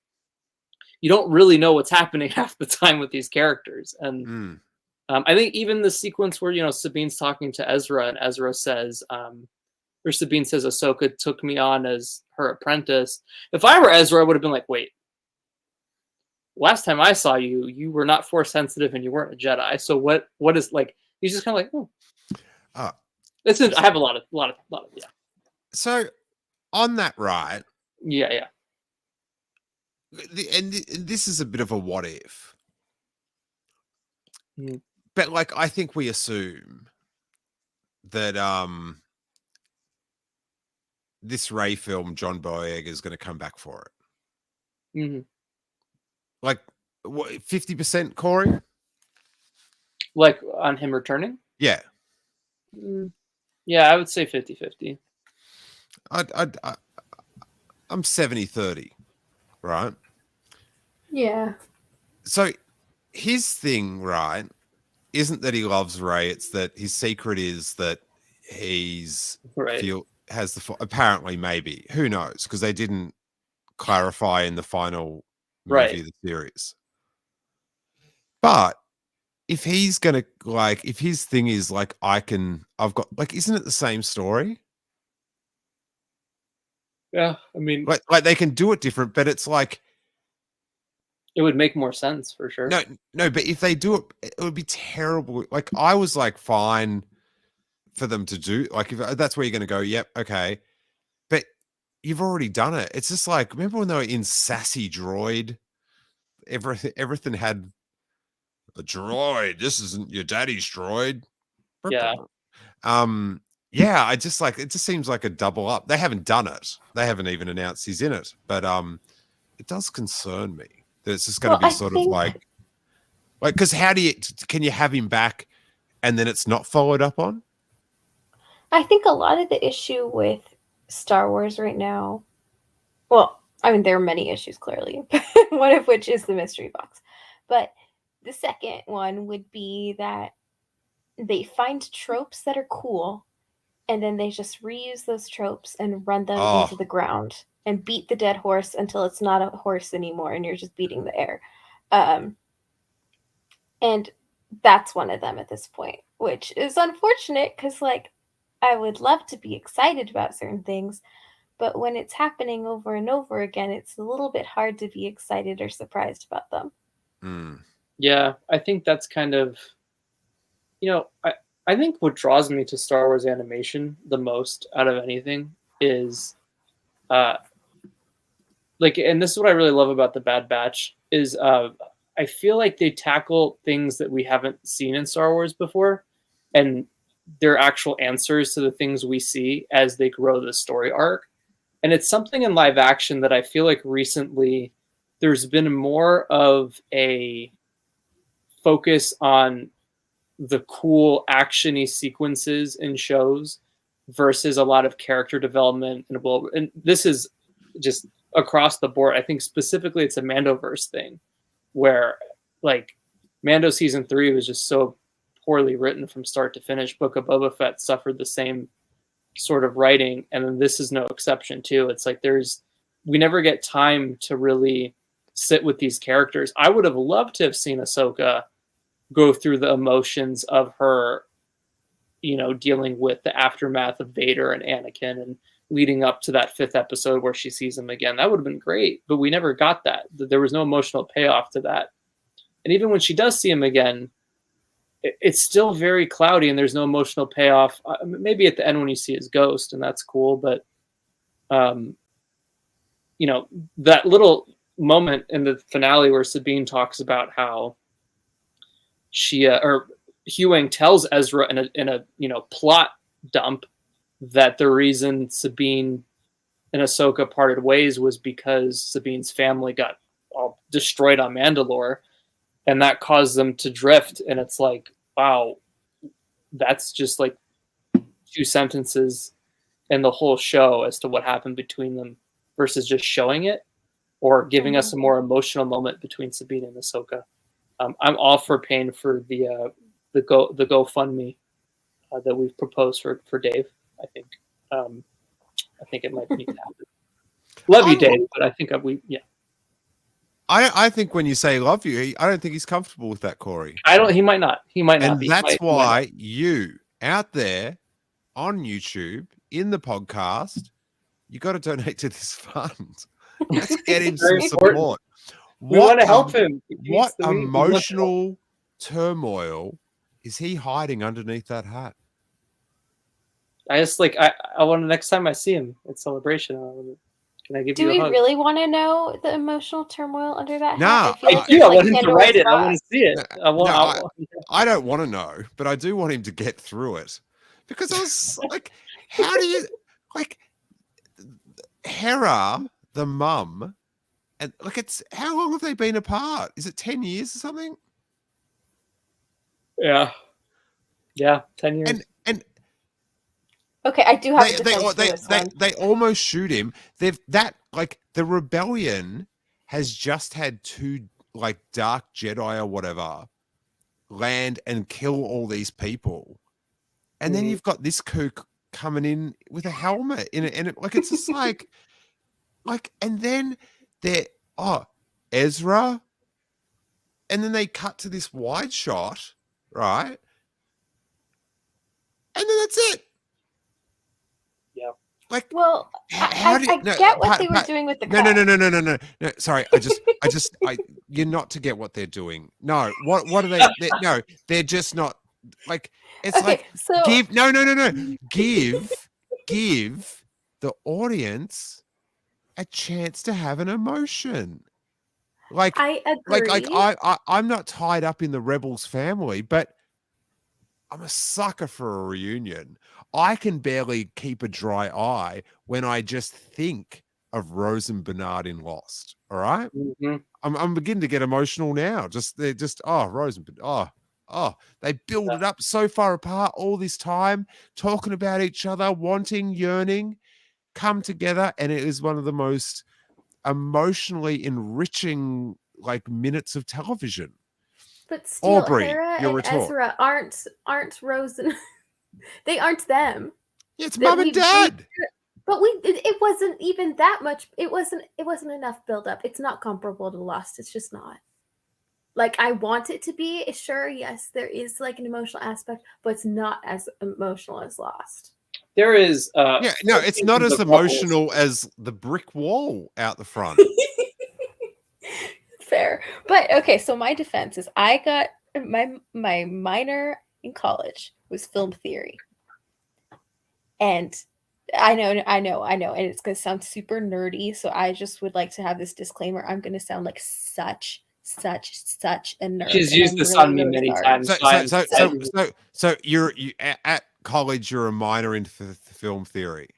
you don't really know what's happening half the time with these characters. And I think even the sequence where, Sabine's talking to Ezra, and Ezra says, or Sabine says, Ahsoka took me on as her apprentice. If I were Ezra, I would have been like, wait, last time I saw you, you were not Force sensitive and you weren't a Jedi. So what is, like, he's just kind of like, oh. I have a lot of, yeah. So on that, right? Yeah. And this is a bit of a what if. But I think we assume that this Rey film, John Boyega is going to come back for it. Mm-hmm. What, 50%, Corey? Like on him returning? Yeah. Yeah, I would say 50-50. I'm 70-30, right? Yeah. So his thing, right, isn't that he loves Rey. It's that his secret is that he's has the, apparently, maybe, who knows, because they didn't clarify in the final movie of the series. But if he's gonna, if his thing is I've got, isn't it the same story? Yeah, I mean, they can do it different, but it's it would make more sense for sure. No, but if they do it, it would be terrible. I was fine for them to do, if that's where you're going to go, yep, okay. But you've already done it. It's just remember when they were in Sassy Droid? Everything had a droid. This isn't your daddy's droid. Yeah. Yeah, I just like it. Just seems like a double up. They haven't done it. They haven't even announced he's in it. But it does concern me that it's just going to Well, be I sort think- of like because how do you can you have him back and then it's not followed up on? I think a lot of the issue with Star Wars right now, well, I mean, there are many issues clearly, one of which is the mystery box. But the second one would be that they find tropes that are cool, and then they just reuse those tropes and run them Oh. into the ground and beat the dead horse until it's not a horse anymore and you're just beating the air. And that's one of them at this point, which is unfortunate because, like, I would love to be excited about certain things, but when it's happening over and over again, it's a little bit hard to be excited or surprised about them. Mm. Yeah, I think that's kind of, I think what draws me to Star Wars animation the most out of anything is, like, and this is what I really love about the Bad Batch is, I feel like they tackle things that we haven't seen in Star Wars before, and they're actual answers to the things we see as they grow the story arc. And it's something in live action that I feel like recently there's been more of a focus on the cool actiony sequences in shows versus a lot of character development and this is just across the board. I think specifically it's a Mandoverse thing where, like, Mando season 3 was just so poorly written from start to finish. Book of Boba Fett suffered the same sort of writing, and then this is no exception too. It's like we never get time to really sit with these characters. I would have loved to have seen Ahsoka go through the emotions of her, dealing with the aftermath of Vader and Anakin and leading up to that 5th episode where she sees him again. That would have been great, but we never got that. There was no emotional payoff to that. And even when she does see him again, it's still very cloudy and there's no emotional payoff. Maybe at the end when you see his ghost, and that's cool, but that little moment in the finale where Sabine talks about how she or Huyang tells Ezra in a plot dump that the reason Sabine and Ahsoka parted ways was because Sabine's family got all destroyed on Mandalore, and that caused them to drift. And it's like, wow, that's just like 2 sentences in the whole show as to what happened between them versus just showing it or giving us a more emotional moment between Sabine and Ahsoka. I'm all for paying for the GoFundMe that we've proposed for Dave. I think it might need to happen. Love you, Dave, but I think I think when you say love you, I don't think he's comfortable with that, Corey. He might not. He might not and be. That's why you out there on YouTube in the podcast, you got to donate to this fund. Let's get him some support. We want to help him. What emotional turmoil is he hiding underneath that hat? I just I want to, next time I see him at Celebration, can I give you a hug? Do we really want to know the emotional turmoile under that hat? I want him to write it. I want to see it. I don't want to know, but I do want him to get through it. Because I was like, how do you, like, Hera, the mum, and look, how long have they been apart? Is it 10 years or something? Yeah, 10 years. And okay, I do have they almost shoot him. The rebellion has just had 2 like dark Jedi or whatever land and kill all these people, and then you've got this kook coming in with a helmet in it, and it's just like, and then they're Ezra, and then they cut to this wide shot, right, and then that's it. Like, well, I get what they were doing with the cut. No. Sorry, you're not to get what they're doing. No, what are they? No, they're just not like. It's okay, like so... Give the audience a chance to have an emotion. Like I agree. I'm not tied up in the Rebels family, but I'm a sucker for a reunion. I can barely keep a dry eye when I just think of Rose and Bernard in Lost. All right. Mhm. I'm beginning to get emotional now. They're just Rose and they build it up so far apart all this time, talking about each other, wanting, yearning, come together, and it is one of the most emotionally enriching minutes of television. But still, Aubrey, Hera your and retort. Ezra aren't Rose and they aren't them. Yeah, it's That mum and dad. But it wasn't even that much. It wasn't enough build up. It's not comparable to Lost. It's just not. Like, I want it to be. Sure, yes, there is like an emotional aspect, but it's not as emotional as Lost. There is. Yeah, no, it's not as seasons of Lost. emotional as the brick wall out the front. Fair. But okay, so my defense is I got my minor in college was film theory. And I know, and it's going to sound super nerdy, so I just would like to have this disclaimer. I'm going to sound like such a nerd. She's used this on me many times. So you at college, you're a minor in film theory.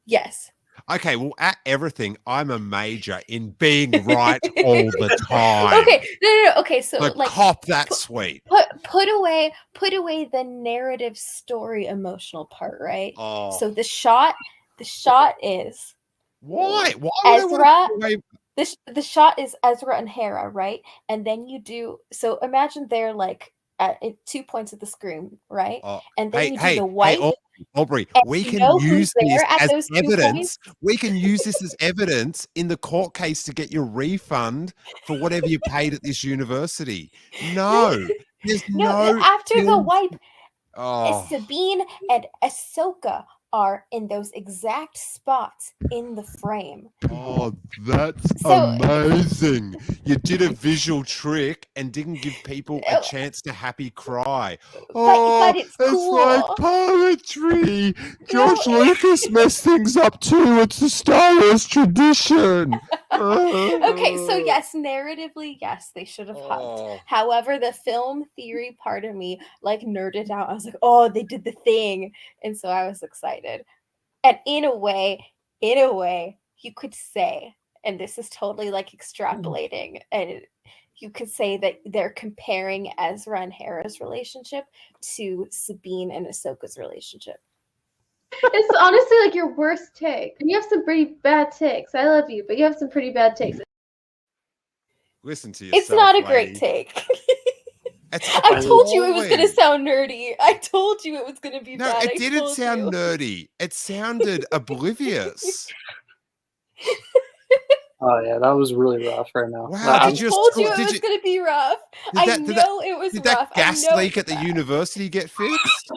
Yes. Okay, well, at everything, I'm a major in being right all the time. Okay, no. Okay, so like cop that sweet. Put away the narrative story emotional part, right? Oh. So the shot is why Ezra. The shot is Ezra and Hera, right? And then you do so. Imagine they're like at 2 points of the screen, right? And then you do the white. Aubrey, we can use this as evidence. We can use this as evidence in the court case to get your refund for whatever you paid at this university. No, there's no. After the wipe, Sabine and Ahsoka are in those exact spots in the frame. Oh, that's amazing. You did a visual trick and didn't give people a chance to happy cry. But it's cool. It's like poetry. George Lucas messed things up too. It's the Star Wars tradition. Okay, so yes, narratively, yes, they should have hugged. However, the film theory part of me nerded out. I was like, oh, they did the thing. And so I was excited. And in a way, you could say, and this is totally extrapolating, and you could say that they're comparing Ezra and Hera's relationship to Sabine and Ahsoka's relationship. It's honestly your worst take. And you have some pretty bad takes. I love you, but you have some pretty bad takes. Listen to yourself. It's not a great take. I told you it was going to sound nerdy. I told you it was going to be bad. No, it didn't sound nerdy. It sounded oblivious. Oh yeah, that was really rough right now. Wow, I told you it was going to be rough. I know it was rough. Did that gas leak at the university get fixed?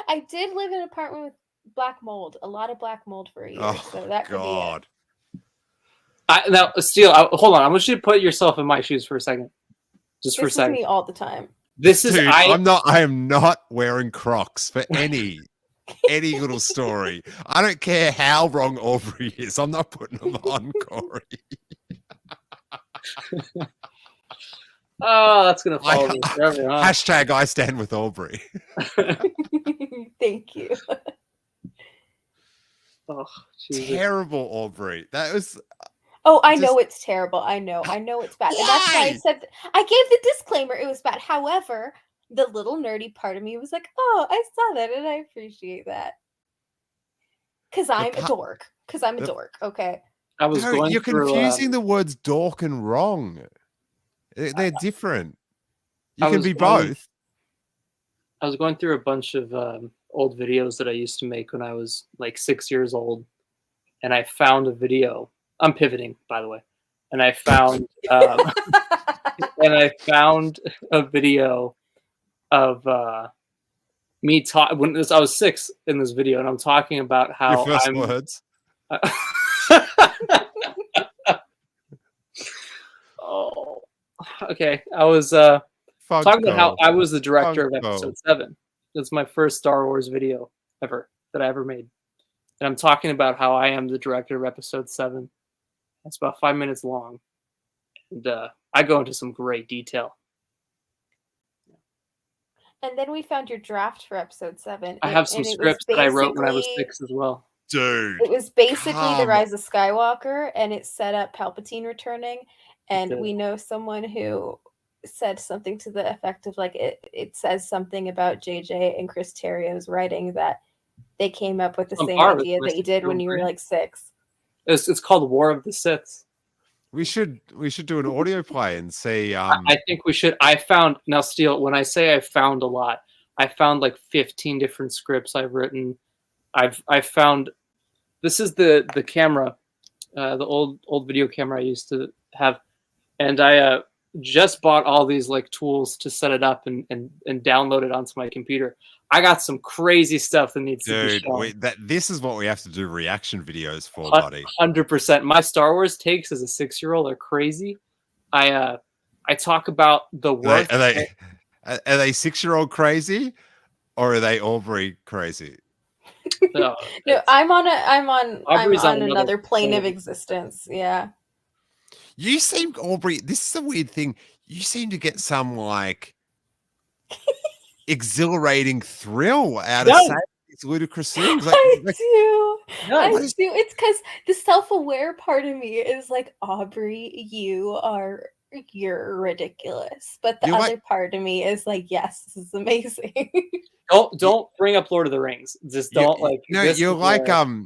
I did live in an apartment with black mold. A lot of black mold for a year. So that could be it. Now, Steele, hold on. I want you to put yourself in my shoes for a second. Just for a second. This is me all the time. This is Dude, I am not wearing Crocs for any little story. I don't care how wrong Aubrey is. I'm not putting them on, Corey. Oh, that's gonna follow me forever. Huh? Hashtag I stand with Aubrey. Thank you. Oh, Jesus. Terrible, Aubrey. That was. Oh, I know it's terrible. I know it's bad. And that's why I said I gave the disclaimer. It was bad. However, the little nerdy part of me was like, "Oh, I saw that, and I appreciate that." Because I'm a dork. Okay. I was going. You're confusing the words "dork" and "wrong." They're different. You can be both. I was going through a bunch of old videos that I used to make when I was 6 years old, and I found a video. I'm pivoting, by the way, and I found a video of me talk when I was 6 in this video, and I'm talking about how your first words. Oh, okay. I was talking about how I was the director of Episode 7. That's my first Star Wars video that I ever made, and I'm talking about how I am the director of Episode 7. It's about 5 minutes long, and I go into some great detail. And then we found your draft for episode 7. I have some scripts that I wrote when I was basically- 6 as well. Dude. It was basically The Come Rise of Skywalker, and it set up Palpatine returning. And did. we know someone who said something to the effect of like it says something about JJ and Chris Terrio's writing that they came up with the On same par with idea that you did when you were like 6. It's called War of the Siths. We should do an audio play and see. I think we should. I found now, Steele. When I say I found a lot, I found like 15 different scripts I've written. I found this is the camera, the old video camera I used to have, and I just bought all these like tools to set it up and download it onto my computer. I got some crazy stuff that needs to be shown. This is what we have to do reaction videos for, buddy. 100%. My Star Wars takes as a 6-year-old are crazy. I talk about the worth. Are they 6-year-old crazy, or are they Aubrey crazy? No, I'm on Aubrey's on another plane of plane. existence. Yeah. You seem, Aubrey, this is a weird thing. You seem to get some like exhilarating thrill out of No. saying these ludicrous things. I Like, do. No, I what do. is- It's because the self-aware part of me is like, Aubrey, you're ridiculous. But the You're other like- part of me is like, yes, this is amazing. don't bring up Lord of the Rings. Just don't like. No, this you're is like where-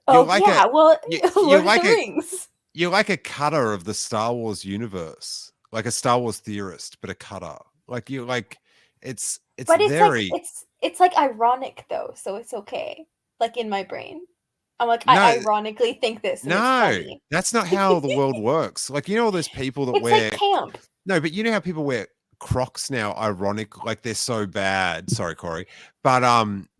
Oh like yeah, well, you're Lord of like the a- Rings. you're like a cutter of the Star Wars universe, like a Star Wars theorist, but a cutter. Like you like it's But it's very like it's like ironic though, so it's okay. Like in my brain, I'm like, No. I ironically think this. And no, it's funny. that's not how the world works. Like all those people that It's wear like camp. no, but you know how people wear Crocs now, ironic, like they're so bad. Sorry, Corey, but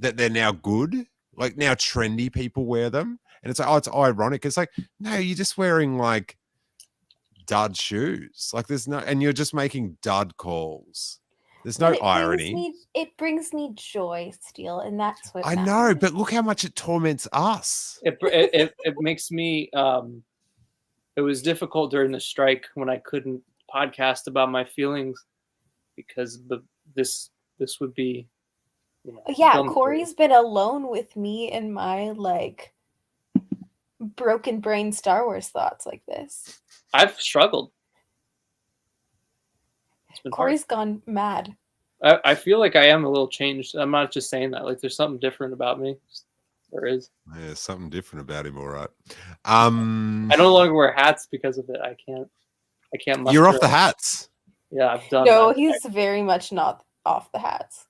that they're now good. Like now, trendy people wear them, and it's like, oh, it's ironic. It's like, no, you're just wearing like dud shoes. Like there's no, and you're just making dud calls. There's no But irony. It brings me joy, Steele, and that's what I know, matters. but look how much it torments us. It makes me. It was difficult during the strike when I couldn't podcast about my feelings because this would be. Yeah, dumb. Corey's been alone with me in my like broken brain Star Wars thoughts like this. I've struggled. It's been hard. Corey's gone mad. I feel like I am a little changed. I'm not just saying that. Like there's something different about me. There is. Yeah, there's something different about him, all right. I no longer wear hats because of it. I can't. You're off muster the up. hats. Yeah, I've done. No, that. he's very much not off the hats.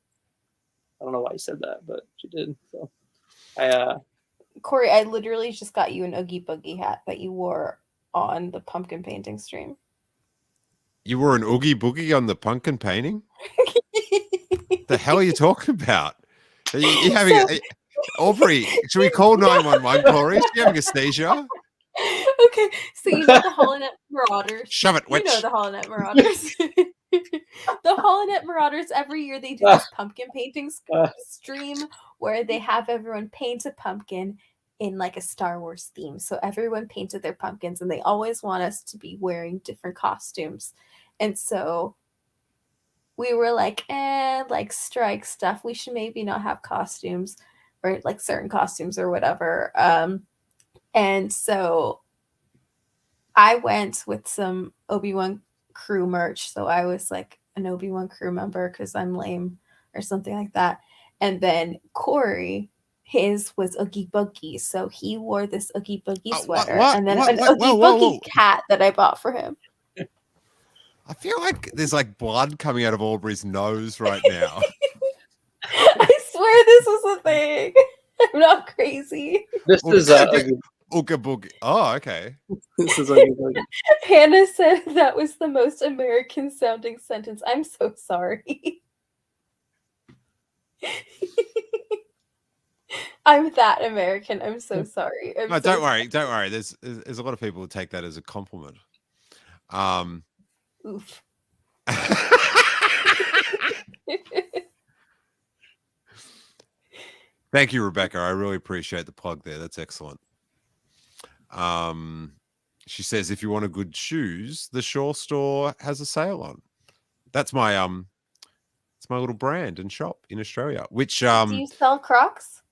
I don't know why you said that, but you did. So, I Corey, I literally just got you an Oogie Boogie hat that you wore on the pumpkin painting stream. You wore an Oogie Boogie on the pumpkin painting? The hell are you talking about? Are you having Aubrey, should we call 911, Corey? Is she having a seizure? Okay, so you know the Holonet Marauders. Shove it, You witch. know the Holonet Marauders. The Holonet Marauders, every year they do this pumpkin painting stream where they have everyone paint a pumpkin in like a Star Wars theme. So everyone painted their pumpkins and they always want us to be wearing different costumes. And so we were like, like strike stuff. We should maybe not have costumes or like certain costumes or whatever. And so I went with some Obi-Wan crew merch. So I was like an Obi-Wan crew member because I'm lame or something like that. And then Corey, his was Oogie Boogie. So he wore this Oogie Boogie sweater and then an Oogie Boogie hat that I bought for him. I feel like there's like blood coming out of Aubrey's nose right now. I swear this was a thing. I'm not crazy. this Well, is Ooga Boogie. Oh, okay. this is Hannah said that was the most American sounding sentence. I'm so sorry. I'm that American. I'm so sorry. No, don't worry. Don't worry. There's a lot of people who take that as a compliment. Oof. Thank you, Rebecca. I really appreciate the plug there. That's excellent. She says, if you want a good shoes, the Shaw store has a sale on. That's my It's my little brand and shop in Australia, which Do you sell Crocs?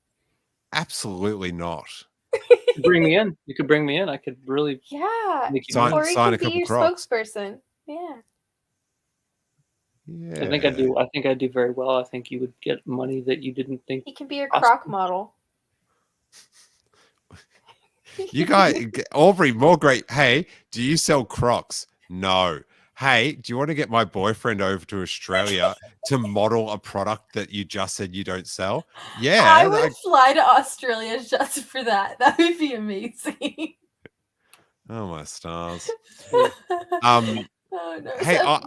absolutely not. Bring me in. You could bring me in. I could really Yeah. make you Sign- money. Corey sign a could be couple your Crocs. spokesperson. Yeah. Yeah. I think I do. I think I do very well. I think you would get money that you didn't think. He can be your Awesome. Croc model. You guys, Aubrey, more great. Hey, do you sell Crocs? No. Hey, do you want to get my boyfriend over to Australia to model a product that you just said you don't sell? Yeah. I would fly to Australia just for that. That would be amazing. Oh my stars. Oh no. Hey, So,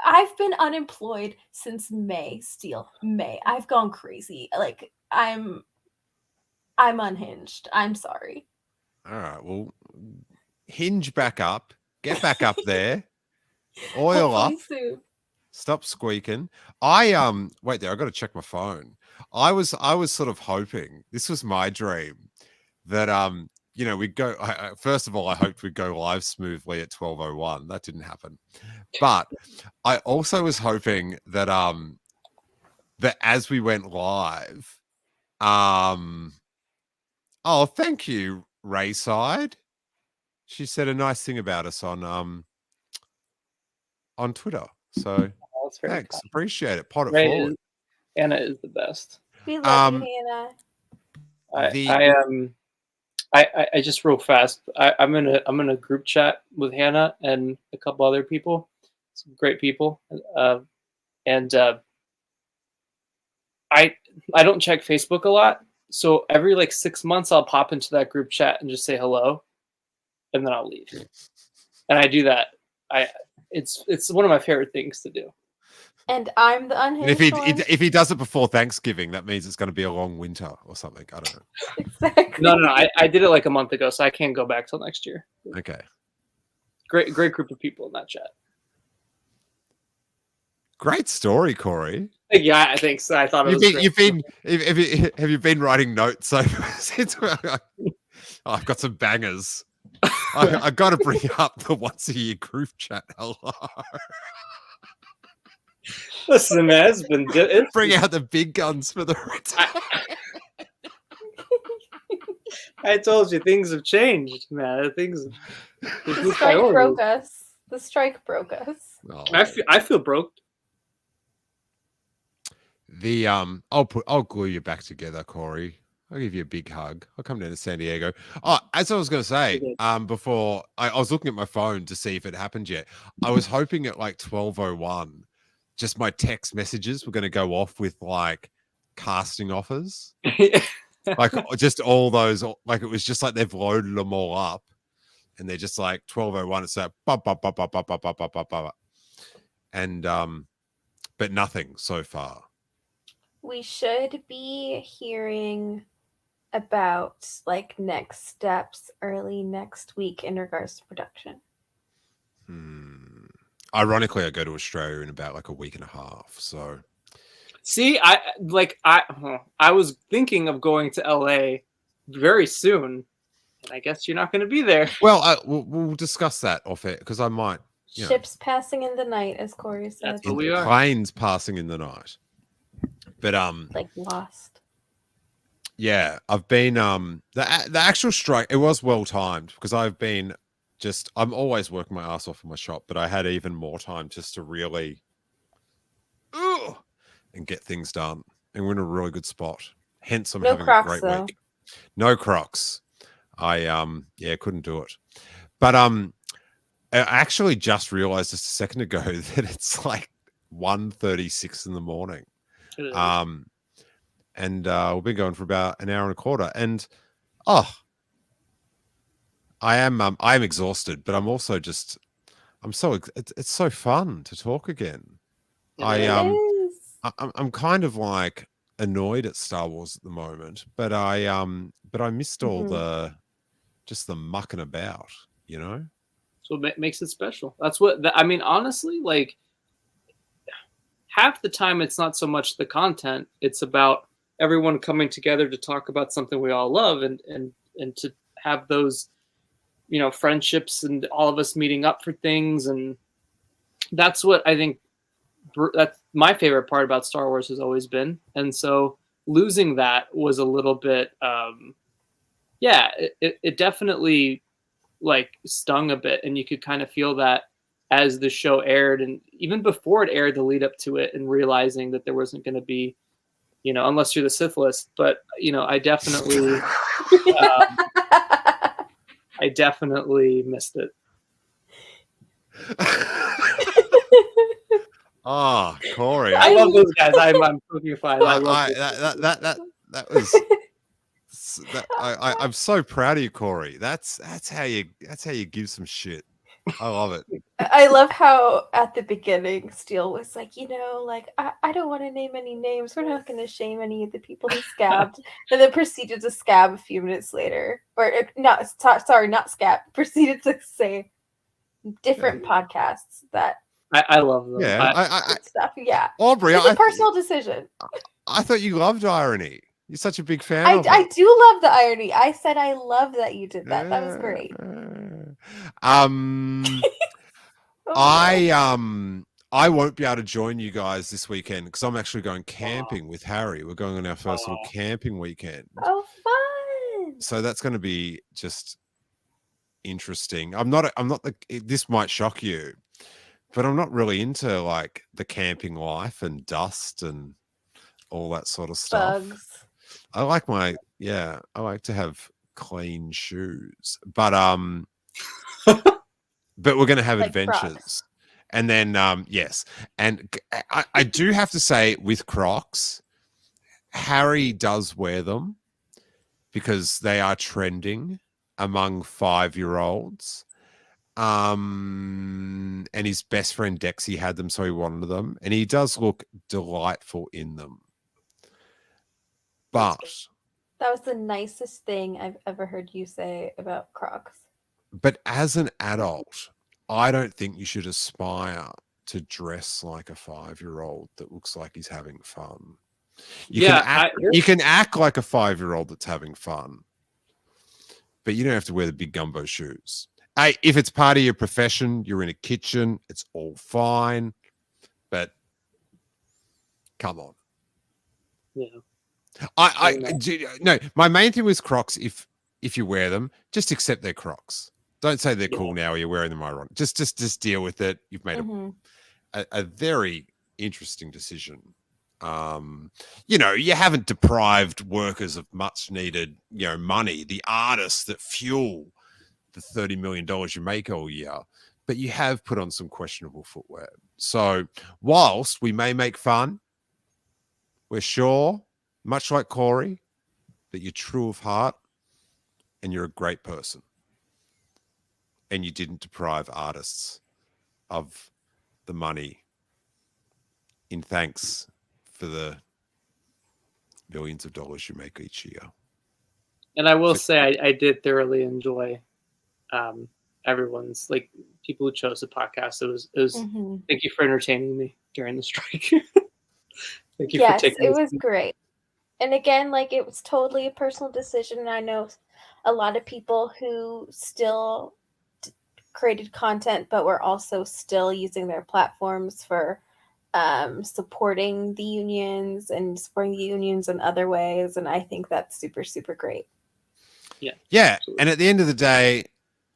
I've been unemployed since May. May. I've gone crazy. Like I'm unhinged. I'm sorry. all right. Well, hinge back up. Get back up there. Oil up. Hopefully soon. Stop squeaking. Wait there, I got to check my phone. I was sort of hoping, this was my dream, that we'd go first of all, I hoped we'd go live smoothly at 12:01. That didn't happen. But I also was hoping that that as we went live, oh, thank you, Rayside. She said a nice thing about us on Twitter. So Oh, that's very thanks. kind. Appreciate it. Pot it Right, forward. Anna is the best. We love you, Hannah. I just real fast. I'm in a group chat with Hannah and a couple other people, some great people, and I don't check Facebook a lot, so every like 6 months I'll pop into that group chat and just say hello, and then I'll leave. And I do that. It's one of my favorite things to do. And I'm the And unhinged one. if he does it before Thanksgiving, that means it's going to be a long winter or something. I don't know. Exactly. No, I did it like a month ago, so I can't go back till next year. Okay. Great group of people in that chat. Great story, Corey. Yeah, I think so. I thought it was great. Have you been writing notes over since? I've got some bangers. I got to bring up the once a year group chat. Hello. Listen, man, it's Bring out the big guns for the return. I told you things have changed, man. The strike broke us. The strike broke us. Oh. I feel broke. I'll glue you back together, Corey. I'll give you a big hug. I'll come down to San Diego. Oh, as I was going to say, before I was looking at my phone to see if it happened yet. I was hoping at like 12:01, just my text messages were going to go off with like casting offers, like just all those. Like it was just like they've loaded them all up, and they're just like 12:01. It's like and but nothing so far. We should be hearing about like next steps early next week in regards to production. Ironically, I go to Australia in about like a week and a half. So, see, I was thinking of going to LA very soon, and I guess you're not going to be there. Well, we'll discuss that off it because I might. Yeah. Ships passing in the night, as Corey said. That's what we are. Planes passing in the night. But like Lost. Yeah, I've been the actual strike. It was well timed because I'm always working my ass off in my shop, but I had even more time just to really and get things done. And we're in a really good spot. Hence, I'm having Crocs, a great though. week. No Crocs. I couldn't do it. But I actually just realized just a second ago that it's like 1:36 in the morning. And we've been going for about an hour and a quarter. And I'm exhausted, but I'm also it's so fun to talk again. I'm kind of like annoyed at Star Wars at the moment, but I missed all the mucking about, you know. So it makes it special. That's what I mean. Honestly, like half the time, it's not so much the content; it's about everyone coming together to talk about something we all love, and to have those, you know, friendships and all of us meeting up for things, and that's what I think. That my favorite part about Star Wars has always been. And so losing that was a little bit, it definitely like stung a bit. And you could kind of feel that as the show aired, and even before it aired, the lead up to it, and realizing that there wasn't going to be, unless you're the Sith list. But, I definitely, I definitely missed it. Oh, Corey. I love those guys. I'm poking fun. I love that was. I'm so proud of you, Corey. That's how you give some shit. I love it. I love how at the beginning Steele was like, I don't want to name any names. We're not going to shame any of the people who scabbed, and then proceeded to scab a few minutes later, or not. Sorry, not scab. Proceeded to say different podcasts that. I love them. Yeah, stuff. Yeah, Aubrey, it's a personal decision. I thought you loved irony. You're such a big fan. I do love the irony. I said I love that you did that. That was great. I won't be able to join you guys this weekend because I'm actually going camping with Harry. We're going on our first little camping weekend. Oh, fun! So that's going to be just interesting. I'm not this might shock you, but I'm not really into like the camping life and dust and all that sort of stuff. Bugs. I like I like to have clean shoes, but we're going to have like adventures. Crocs. And then, yes. And I do have to say with Crocs, Harry does wear them because they are trending among 5-year-olds. And his best friend Dexy had them, so he wanted them. And he does look delightful in them. But that was the nicest thing I've ever heard you say about Crocs. But as an adult, I don't think you should aspire to dress like a 5-year-old that looks like he's having fun. You can act like a 5-year-old that's having fun, but you don't have to wear the big gumbo shoes. Hey, if it's part of your profession, you're in a kitchen, it's all fine. But come on. Yeah. No, my main thing with Crocs, if you wear them, just accept they're Crocs. Don't say they're cool now or you're wearing them ironic. Just deal with it. You've made a very interesting decision. You haven't deprived workers of much needed, money, the artists that fuel the $30 million you make all year, but you have put on some questionable footwear. So whilst we may make fun, we're sure, much like Corey, that you're true of heart and you're a great person. And you didn't deprive artists of the money in thanks for the millions of dollars you make each year. And I will say I did thoroughly enjoy everyone's, like, people who chose the podcast. It was Thank you for entertaining me during the strike. Thank you for taking it was great. And again, like, it was totally a personal decision. And I know a lot of people who still created content, but were also still using their platforms for supporting the unions and supporting the unions in other ways. And I think that's super, super great. Yeah. Absolutely. And at the end of the day,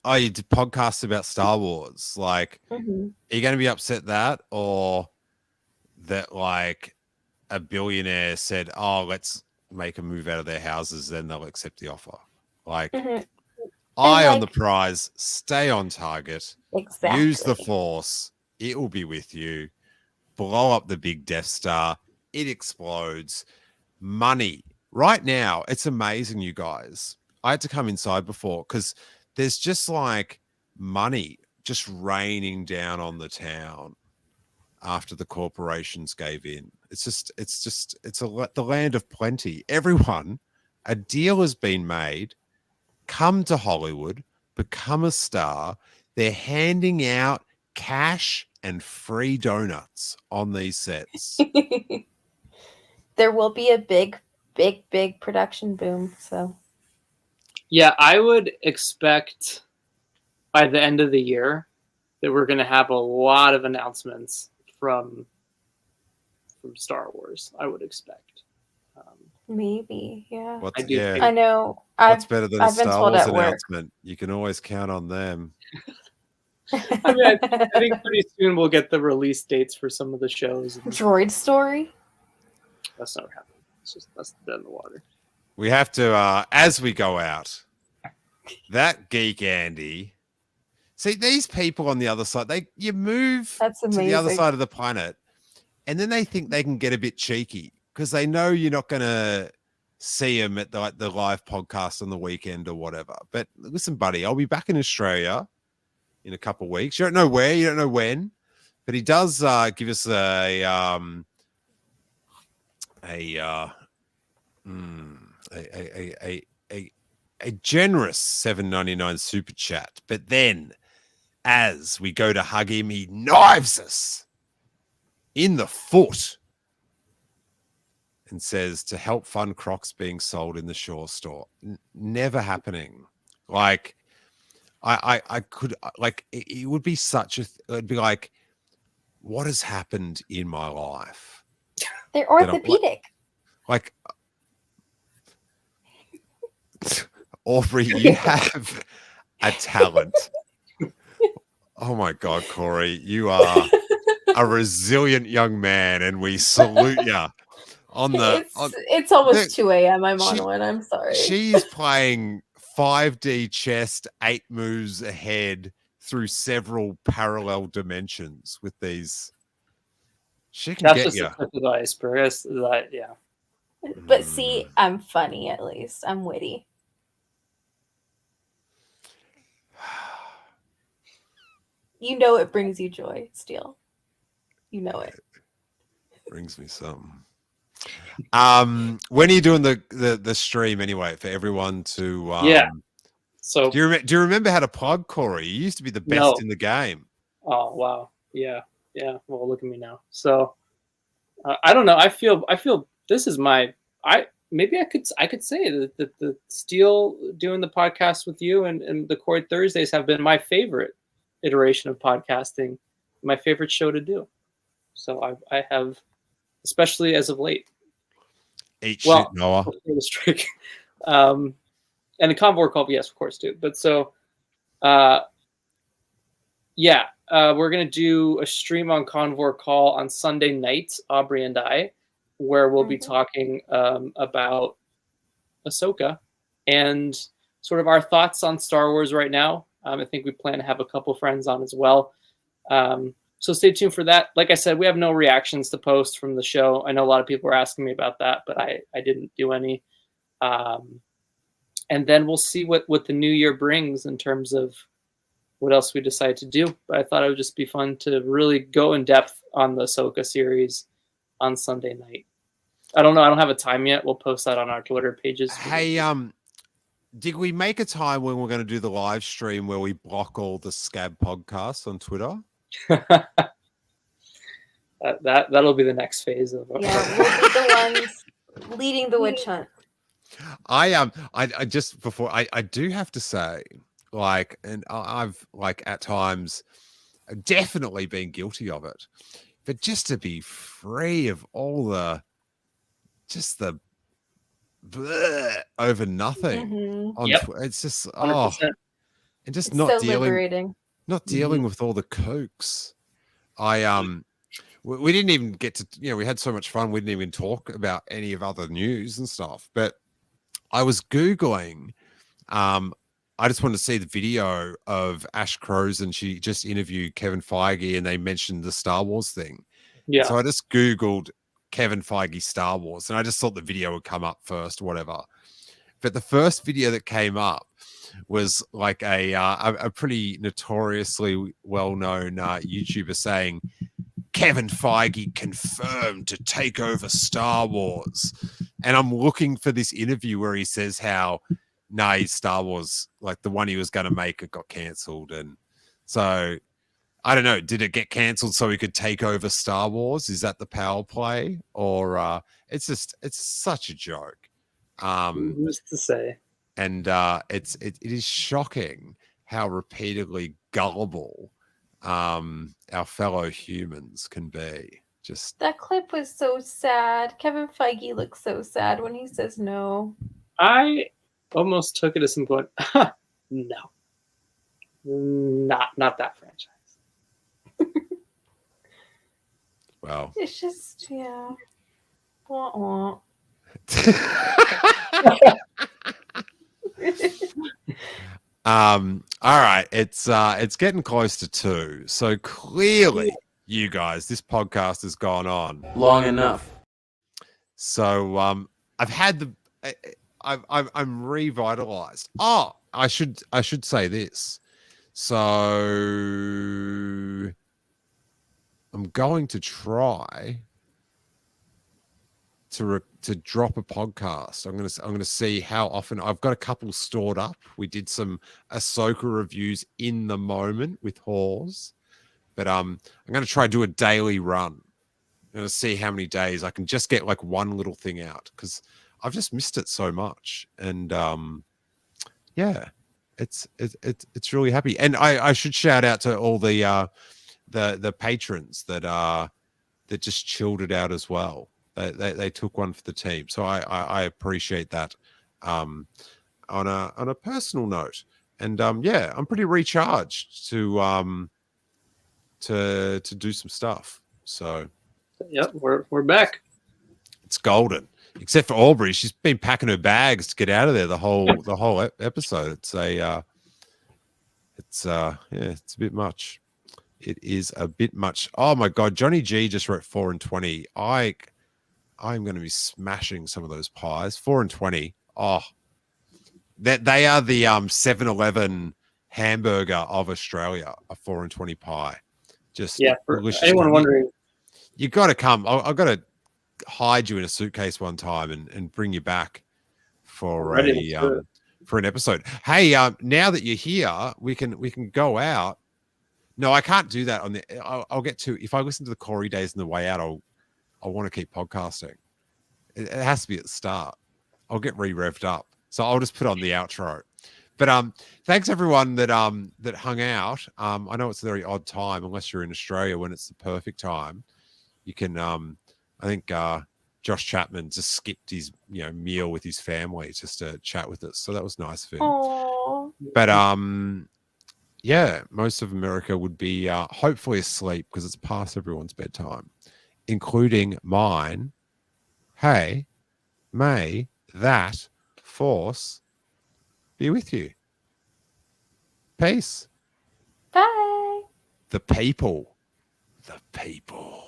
you did podcasts about Star Wars. Like, are you going to be upset or that, like, a billionaire said, oh, let's make a move out of their houses, then they'll accept the offer? Like, eye on the prize, stay on target, use the Force, it will be with you. Blow up the big Death Star, it explodes. Money. Right now, it's amazing, you guys. I had to come inside before because there's just like money just raining down on the town after the corporations gave in. It's the land of plenty. Everyone, a deal has been made. Come to Hollywood, become a star. They're handing out cash and free donuts on these sets. There will be a big, big, big production boom. So, yeah, I would expect by the end of the year that we're going to have a lot of announcements from from Star Wars. I would expect. Maybe, yeah. What's, I do yeah, think- I know. what's better than a I've been Star told Wars at work. announcement? You can always count on them. I mean, I think pretty soon we'll get the release dates for some of the shows. And Droid Story. that's not happening. It's just that's dead in the water. We have to, as we go out, that geek Andy. See, these people on the other side, you move That's to the other amazing. side of the planet, and then they think they can get a bit cheeky because they know you're not going to see them at the live podcast on the weekend or whatever. But listen, buddy, I'll be back in Australia in a couple of weeks. You don't know where, you don't know when, but he does give us a generous $7.99 super chat. But then, as we go to hug him, he knives us in the foot and says to help fund Crocs being sold in the Shaw store. Never happening. Like, I could, like, it would be such a, it'd be like, what has happened in my life? They're I'm- orthopedic. Like, Aubrey, you have a talent. Oh my God, Corey, you are a resilient young man, and we salute you. It's almost the- 2 a.m. I'm on she- one. I'm sorry. She's playing 5D chess, 8 moves ahead through several parallel dimensions with these. She can That's get just you. the tip of the iceberg. Yeah. But see, I'm funny at least. I'm witty. You know it brings you joy, Steele. You know it. Brings me something. When are you doing the stream anyway for everyone to? Yeah. So Do you remember how to plug, Corey? You used to be the best No. in the game. oh wow, yeah. Well, look at me now. So I don't know. I feel this is my. Maybe I could say that the Steele doing the podcast with you and the Chord Thursdays have been my favorite iteration of podcasting, my favorite show to do. So I have, especially as of late. Eat Well, shit, Noah. before the streak. And the Convor call, yes, of course, too. But so, we're going to do a stream on Convor call on Sunday night, Aubrey and I, where we'll be talking about Ahsoka and sort of our thoughts on Star Wars right now. I think we plan to have a couple friends on as well. So stay tuned for that. Like I said, we have no reactions to post from the show. I know a lot of people were asking me about that, but I didn't do any. And then we'll see what the new year brings in terms of what else we decide to do. But I thought it would just be fun to really go in depth on the Ahsoka series on Sunday night. I don't know. I don't have a time yet. We'll post that on our Twitter pages. Hey, did we make a time when we're going to do the live stream where we block all the Scab podcasts on Twitter? That'll be the next phase of Yeah, we'll be the ones leading the witch hunt. I just before I do have to say, like, and I've like at times definitely been guilty of it, but just to be free of all the bleh over nothing Mhm. on Yep. it's just 100%. and just It's not so dealing liberating. with all the kooks. We didn't even get to, we had so much fun. We didn't even talk about any of other news and stuff. But I was Googling. I just wanted to see the video of Ash Crows, and she just interviewed Kevin Feige, and they mentioned the Star Wars thing. Yeah. So I just Googled Kevin Feige Star Wars, and I just thought the video would come up first, whatever. But the first video that came up was like a pretty notoriously well-known YouTuber saying, Kevin Feige confirmed to take over Star Wars. And I'm looking for this interview where he says how, Star Wars, like the one he was going to make, it got cancelled. And so, I don't know, did it get cancelled so he could take over Star Wars? Is that the power play? Or it's such a joke. Who's to say? And it is shocking how repeatedly gullible our fellow humans can be. Just That clip was so sad. Kevin Feige looks so sad when he says no. I almost took it as some going, no, not that franchise. well. It's just, yeah. Wah, wah. All right, it's getting close to 2. So clearly, you guys, this podcast has gone on long enough. So I've had the I'm revitalized. Oh, I should say this. So I'm going to try to drop a podcast. I'm going to see how often. I've got a couple stored up. We did some Ahsoka reviews in the moment with Hawes, but I'm going to try to do a daily run. I'm going to see how many days I can just get like one little thing out, because I've just missed it so much. And yeah, it's really happy. And I should shout out to all the patrons that just chilled it out as well. They took one for the team, so I appreciate that. On a personal note, and yeah, I'm pretty recharged to do some stuff. So Yep, we're back. it's golden. Except for Aubrey, she's been packing her bags to get out of there the whole episode. It's yeah, it's a bit much. It is a bit much. Oh my God, Johnny G just wrote 4 and 20. I'm going to be smashing some of those pies. 4 and 20. Oh, that they are the 7-Eleven hamburger of Australia. A 4 and 20 pie. Just Yeah, for delicious. anyone wondering, You got to come. I've got to hide you in a suitcase one time and bring you back for an episode. Hey, now that you're here, we can go out. No, I can't do that on the. I'll get to, if I listen to the Corey Days on the way out, I want to keep podcasting. It has to be at the start. I'll get re-revved up. So I'll just put on the outro. But thanks everyone that hung out. I know it's a very odd time unless you're in Australia when it's the perfect time. You can I think Josh Chapman just skipped his meal with his family just to chat with us. So that was nice of him. Aww. But yeah, most of America would be hopefully asleep because it's past everyone's bedtime, including mine. Hey, may that force be with you. Peace. Bye. The people. The people.